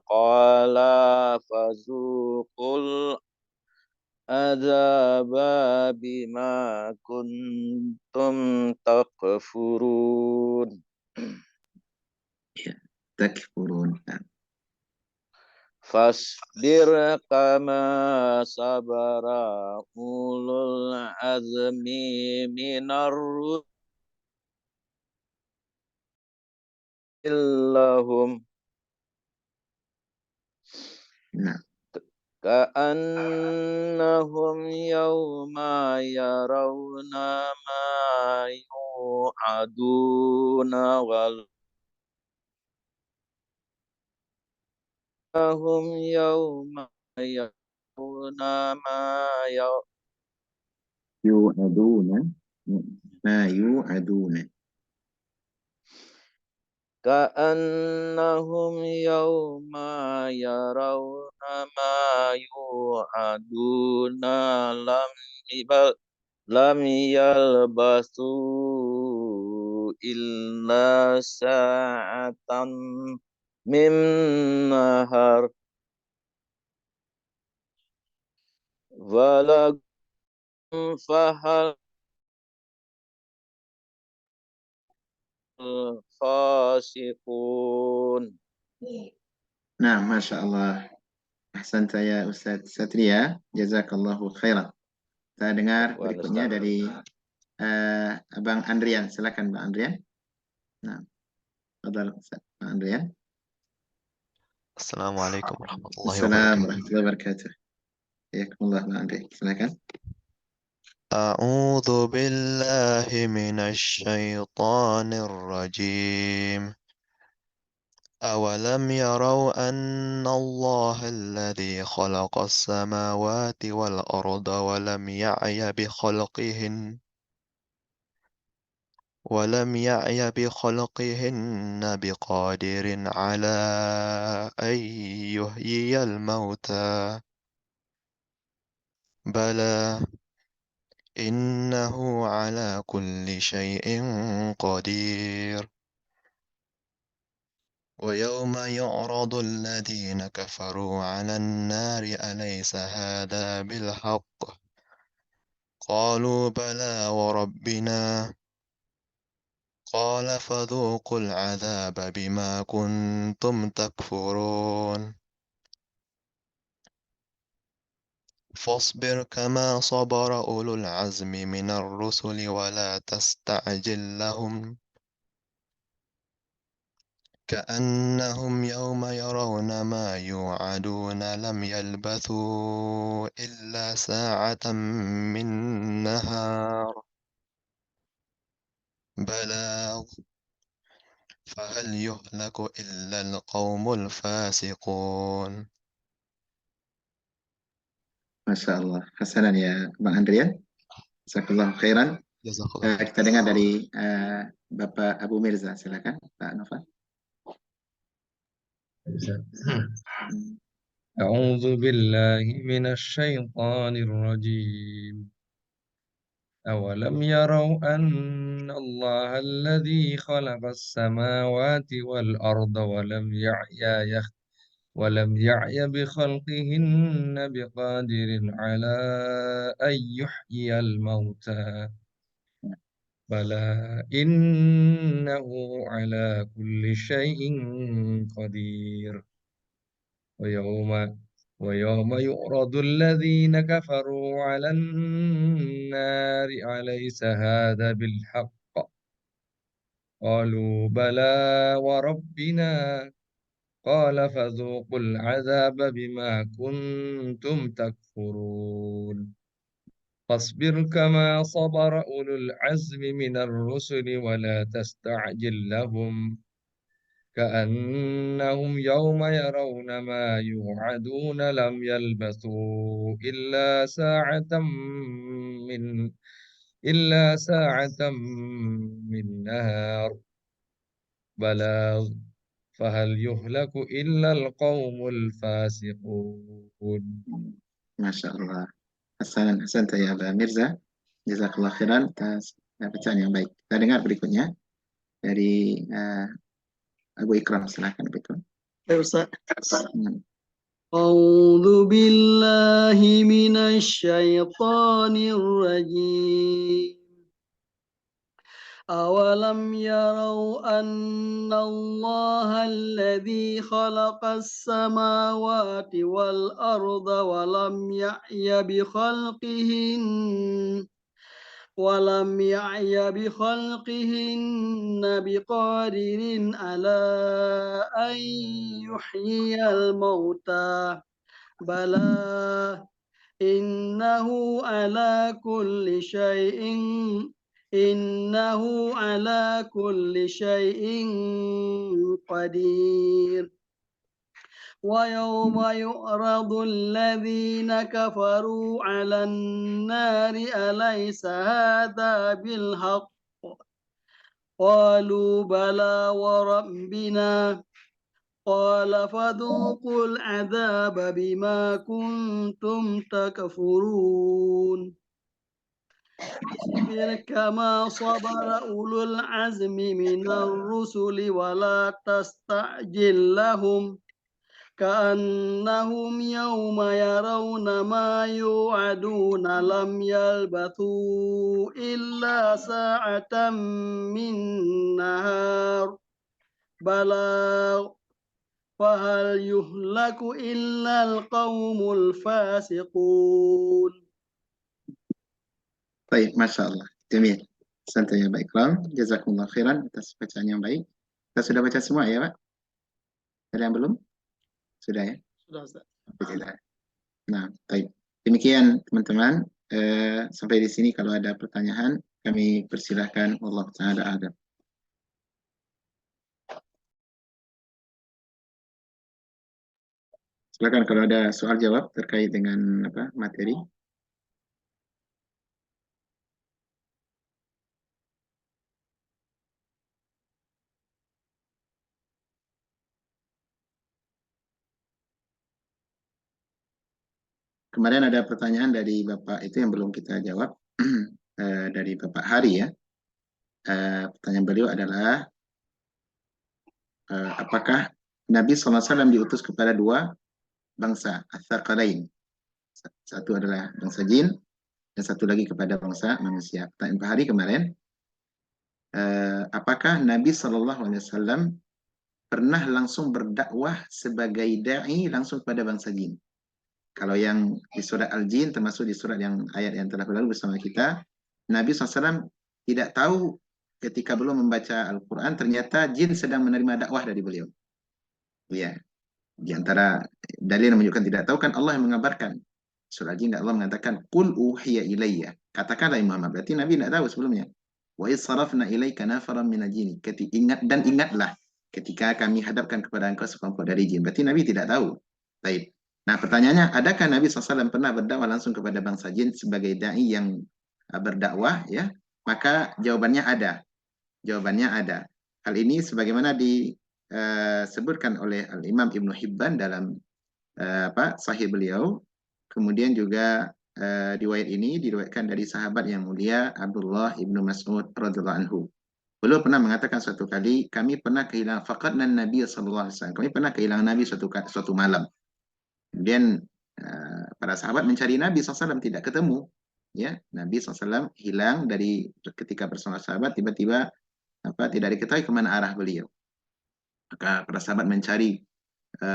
قال فذوقوا العذاب بما كنتم تكفرون. Takfurun. Fasbir kama sabara ulul azmi minar rusillahum Nah, ka'annahum yawma yarawna ma yu'aduna wal hum yawma yarawna ma yu'aduna. Ma yu'aduna. كأنهم يوم يرون ما يوعدون لم يلبثوا إلا ساعة من نهار ولكم فهل الفاسقون. Nah, Masya Allah. Ahsan saya Ustadz Satria. Jazakallahu khairan. Kita dengar berikutnya dari Abang Andrian. Silakan Bang Andrian. Nah, fadal Bang Andrian. Assalamualaikum warahmatullahi Assalamualaikum wabarakatuh. warahmatullahi wabarakatuh. Hayakumullah Bang Andrian. Silakan. أعوذ بالله من الشيطان الرجيم. أولم يروا أن الله الذي خلق السماوات والأرض ولم يعي بخلقهن بقادر على أن يحيي الموتى بلى إنه على كل شيء قدير. ويوم يعرض الذين كفروا على النار أليس هذا بالحق قالوا بلى وربنا قال فذوقوا العذاب بما كنتم تكفرون. فاصبر كما صبر أولو العزم من الرسل ولا تستعجل لهم كأنهم يوم يرون ما يوعدون لم يلبثوا إلا ساعة من نهار بلاغ فهل يهلك إلا القوم الفاسقون. Masya Allah. Hasanan ya Bang Andrian. Jazakallahu khairan. Jazakallah khair. Kita dengar dari Bapak Abu Mirza. Silakan Pak Nova. أعوذ بالله من الشيطان الرجيم أولم يروا أن الله الذي خلق السماوات والأرض ولم يعي بخلقهن بقادر على أن يحيي الموتى بلى إنه على كل شيء قدير ويوم يعرض الذين كفروا على النار أليس هذا بالحق قالوا بلى وربنا قال فذوقوا العذاب بما كنتم تكفرون فاصبر كما صبر أولو العزم من الرسل ولا تستعجل لهم كأنهم يوم يرون ما يوعدون لم يلبثوا إلا ساعة من نهار بلاغ فهل يهلك إلا القوم الفاسقون. Masya Allah. Hasanan ya Pak Mirza. Jazakallah khairan atas bacaan yang baik. Kita dengar berikutnya dari Abu Ikram. Silakan betul. أعوذ بالله من الشيطان الرجيم أولم يروا أن الله الذي خلق السماوات والأرض ولم يعي بخلقهن بقادر على أن يحيي الموتى بلى إنه على كل شيء قدير ويوم يعرض الذين كفروا على النار أليس هذا بالحق قالوا بلى وربنا قال فذوقوا العذاب بما كنتم تكفرون اصبر كما صبر أولو العزم من الرسل ولا تستعجل لهم كأنهم يوم يرون ما يوعدون لم يلبثوا إلا ساعة من نهار بلاغ فهل يهلك إلا القوم الفاسقون. Baik, Masya Allah. Jamil. Santai ya Pak Ikram. Jazakumullah khairan atas bacaan yang baik. Kita sudah baca semua ya Pak? Ada yang belum? Sudah ya? Sudah, Ustaz. Alhamdulillah. Nah, baik. Demikian teman-teman. Sampai di sini kalau ada pertanyaan kami persilahkan. Allah Ta'ala a'lam. Silakan kalau ada soal jawab terkait dengan materi. Kemarin ada pertanyaan dari Bapak itu yang belum kita jawab, dari Bapak Hari ya. Pertanyaan beliau adalah, apakah Nabi SAW diutus kepada dua bangsa, Ats-Tsaqalain. Satu adalah bangsa jin, dan satu lagi kepada bangsa manusia. Pertanyaan Pak Hari kemarin, apakah Nabi SAW pernah langsung berdakwah sebagai da'i langsung kepada bangsa jin? Kalau yang di surat Al-Jin, termasuk di surat yang ayat yang telah berlalu bersama kita, Nabi SAW tidak tahu ketika belum membaca Al-Quran, ternyata jin sedang menerima dakwah dari beliau. Ya, di antara dalil yang menunjukkan tidak tahu kan Allah yang mengabarkan. Surah Jin Allah mengatakan, Qul uhiya ilayya. Katakanlah Muhammad, berarti Nabi tidak tahu sebelumnya. Wa idh sarafna ilaika nafaran minal jin. Ingatlah ketika kami hadapkan kepada engkau sekelompok dari jin. Berarti Nabi tidak tahu. Baik. Nah, pertanyaannya, adakah Nabi SAW pernah berdakwah langsung kepada bangsa jin sebagai dai yang berdakwah? Ya, maka jawabannya ada. Jawabannya ada. Hal ini sebagaimana disebutkan oleh Al-Imam Ibnu Hibban dalam Sahih beliau. Kemudian juga riwayat ini diriwayatkan dari sahabat yang mulia Abdullah ibnu Mas'ud radhiyallahu anhu. Beliau pernah mengatakan suatu kali, kami pernah kehilangan faqadna Nabi sallallahu alaihi wasallam. Kami pernah kehilangan Nabi suatu malam. Kemudian para sahabat mencari Nabi SAW tidak ketemu. Ya, Nabi SAW hilang dari ketika bersama sahabat, tiba-tiba tidak diketahui kemana arah beliau. Maka para sahabat mencari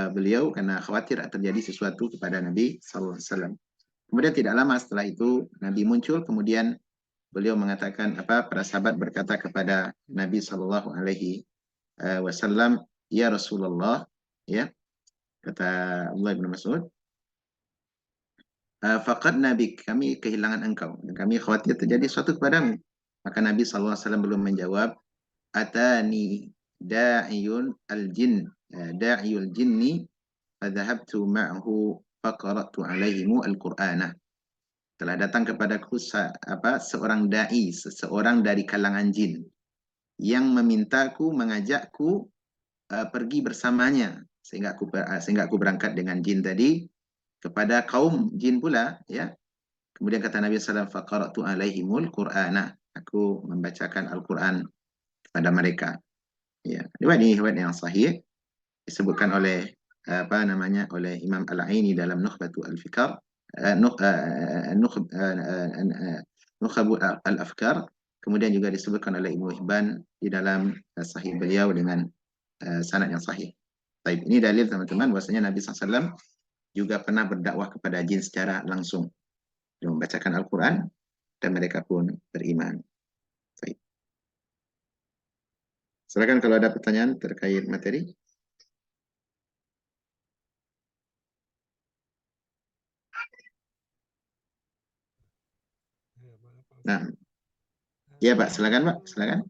beliau karena khawatir terjadi sesuatu kepada Nabi SAW. Kemudian tidak lama setelah itu Nabi muncul, kemudian beliau mengatakan para sahabat berkata kepada Nabi SAW, ya Rasulullah, ya kata Abdullah bin Mas'ud, faqadna bik, kami kehilangan engkau dan kami khawatir terjadi sesuatu kepadamu. Maka Nabi SAW belum menjawab, atani da'iyul jinni fadhahabtu ma'ahu faqara'tu alaihimu al-Qur'ana. Telah datang kepadaku seorang dai, seseorang dari kalangan jin yang memintaku, mengajakku pergi bersamanya sehingga aku berangkat dengan jin tadi kepada kaum jin pula, ya. Kemudian kata Nabi SAW, faqara'tu alaihimul Qur'ana, aku membacakan Al-Quran kepada mereka. Ya, riwayat yang sahih disebutkan oleh oleh Imam Al-Aini dalam Nukhbatu Al-Fikar, Nukhabu Al-Afkar. Kemudian juga disebutkan oleh Ibnu Hibban di dalam sahih beliau dengan sanad yang sahih. Baik, ini dalil teman-teman bahwasanya Nabi SAW juga pernah berdakwah kepada jin secara langsung. Dia membacakan Al-Quran dan mereka pun beriman. Baik. Silakan kalau ada pertanyaan terkait materi. Nah, ya Pak, silakan Pak, silakan.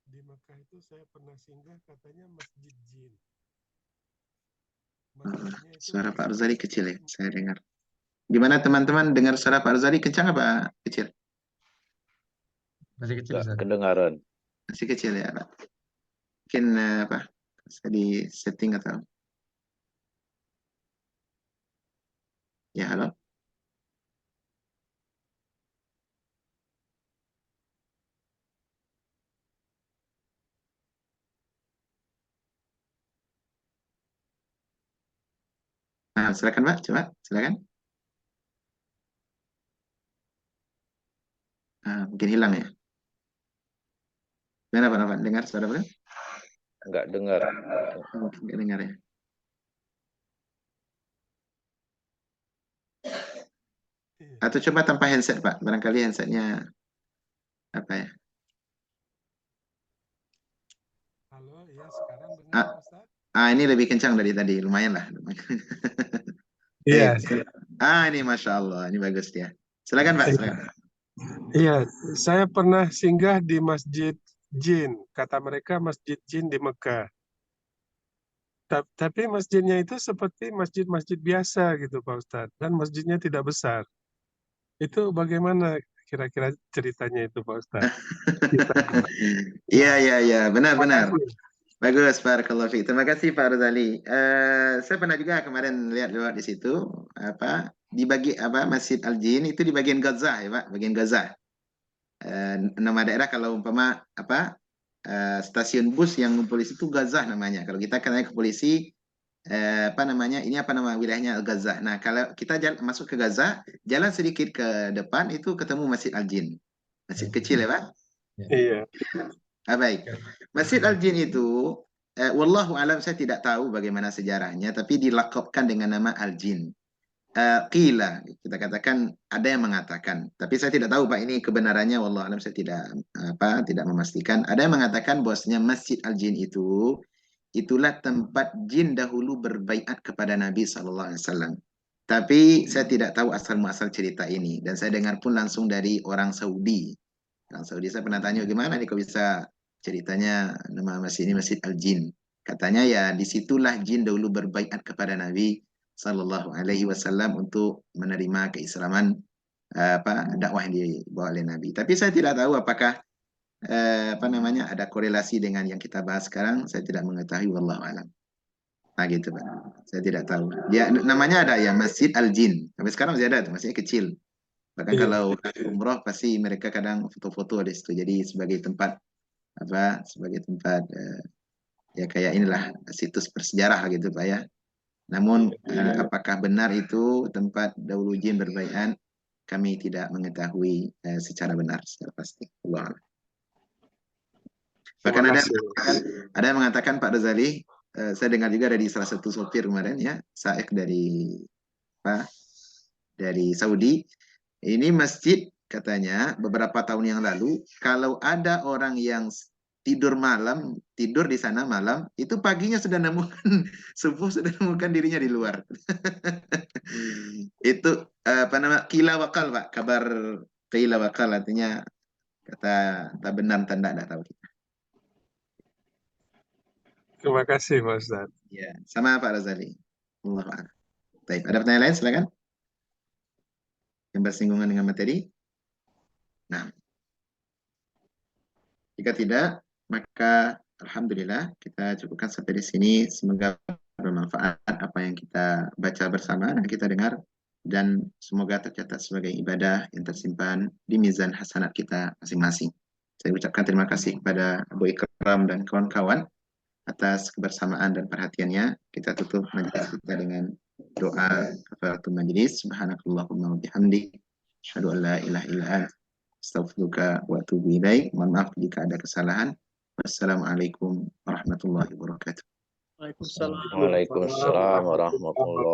Di Mekah itu saya pernah singgah, katanya masjid jin. Suara Pak Arzali kecil ya, saya dengar. Gimana teman-teman, dengar suara Pak Arzali kencang apa kecil? Masih kecil, Nggak kedengaran. Masih kecil ya Pak. Mungkin bisa di setting atau? Ya, halo. Nah, silakan Pak, coba, silakan. Mungkin hilang ya. Gimana Pak, dengar suara beliau? Nggak dengar. Mungkin nggak dengar ya. Atau coba tanpa handset Pak, barangkali handsetnya apa ya? Halo, ya sekarang dengar Ustaz? Ini lebih kencang dari tadi, lumayan lah. Iya. Ini Masya Allah, ini bagus dia. Silakan Pak, silakan. Iya, saya pernah singgah di Masjid Jin. Kata mereka Masjid Jin di Mekah. Tapi masjidnya itu seperti masjid-masjid biasa gitu Pak Ustadz. Dan masjidnya tidak besar. Itu bagaimana kira-kira ceritanya itu Pak Ustadz? Iya, benar-benar. Bagus, Barakallahu fiik. Terima kasih Pak Rozali. Saya pernah juga kemarin lihat lewat di situ, Masjid Al-Jin itu di bagian Gaza ya Pak, bagian Gaza. Nama daerah kalau umpama stasiun bus yang ngumpul di situ Gaza namanya. Kalau kita kan ke polisi ini apa nama wilayahnya Gaza. Nah, kalau kita masuk ke Gaza, jalan sedikit ke depan itu ketemu Masjid Al-Jin. Masjid kecil ya Pak? Iya. Baik. Masjid Al-Jin itu wallahu alam, saya tidak tahu bagaimana sejarahnya, tapi dilakopkan dengan nama Al-Jin. qila, kita katakan ada yang mengatakan, tapi saya tidak tahu Pak ini kebenarannya, wallahu alam, saya tidak memastikan. Ada yang mengatakan bahwasanya Masjid Al-Jin itulah tempat jin dahulu berbaiat kepada Nabi SAW. Tapi saya tidak tahu asal muasal cerita ini, dan saya dengar pun langsung dari orang Saudi. Orang Saudi, saya pernah tanya gimana nih kok bisa ceritanya nama masjid ini Masjid Al-Jin. Katanya ya disitulah jin dahulu berbaiat kepada Nabi Sallallahu Alaihi Wasallam untuk menerima keislaman dakwah yang dibawa oleh Nabi. Tapi saya tidak tahu apakah ada korelasi dengan yang kita bahas sekarang. Saya tidak mengetahui, wallahu alam. Nah gitu Pak. Saya tidak tahu. Dia namanya ada ya Masjid Al-Jin. Sampai sekarang masih ada tuh, masih kecil. Bahkan Iya. kalau umroh pasti mereka kadang foto-foto di situ. Jadi sebagai tempat ya kayak inilah situs bersejarah gitu Pak ya. Namun apakah benar itu tempat dahulu jin berbaiat, kami tidak mengetahui secara benar, secara pasti. Allah. Bahkan ada yang mengatakan Pak Razali, saya dengar juga dari salah satu sopir kemarin ya, Saik dari Saudi, ini masjid katanya beberapa tahun yang lalu, kalau ada orang yang tidur di sana malam, itu paginya sudah nemukan subuh sudah nemukan dirinya di luar. Itu qila wakal Pak, kabar qila wakal artinya kata tak benar tak tahu kita. Terima kasih Pak Ustaz. Ya, sama Pak Razali. Allahu a'lam. Baik, ada pertanyaan lain silakan. Yang bersinggungan dengan materi. Nah, jika tidak, maka alhamdulillah kita cukupkan sampai di sini. Semoga bermanfaat apa yang kita baca bersama dan kita dengar, dan semoga tercatat sebagai ibadah yang tersimpan di mizan hasanat kita masing-masing. Saya ucapkan terima kasih kepada Abu Ikram dan kawan-kawan atas kebersamaan dan perhatiannya. Kita tutup majelis kita dengan doa kafaratul majlis. Subhanakallahumma wa bihamdik, asyhadu an la ilaha illa anta, astaghfiruka wa atubu ilaik. Mohon maaf jika ada kesalahan. Wassalamualaikum warahmatullahi wabarakatuh. Waalaikumsalam. Waalaikumsalam warahmatullahi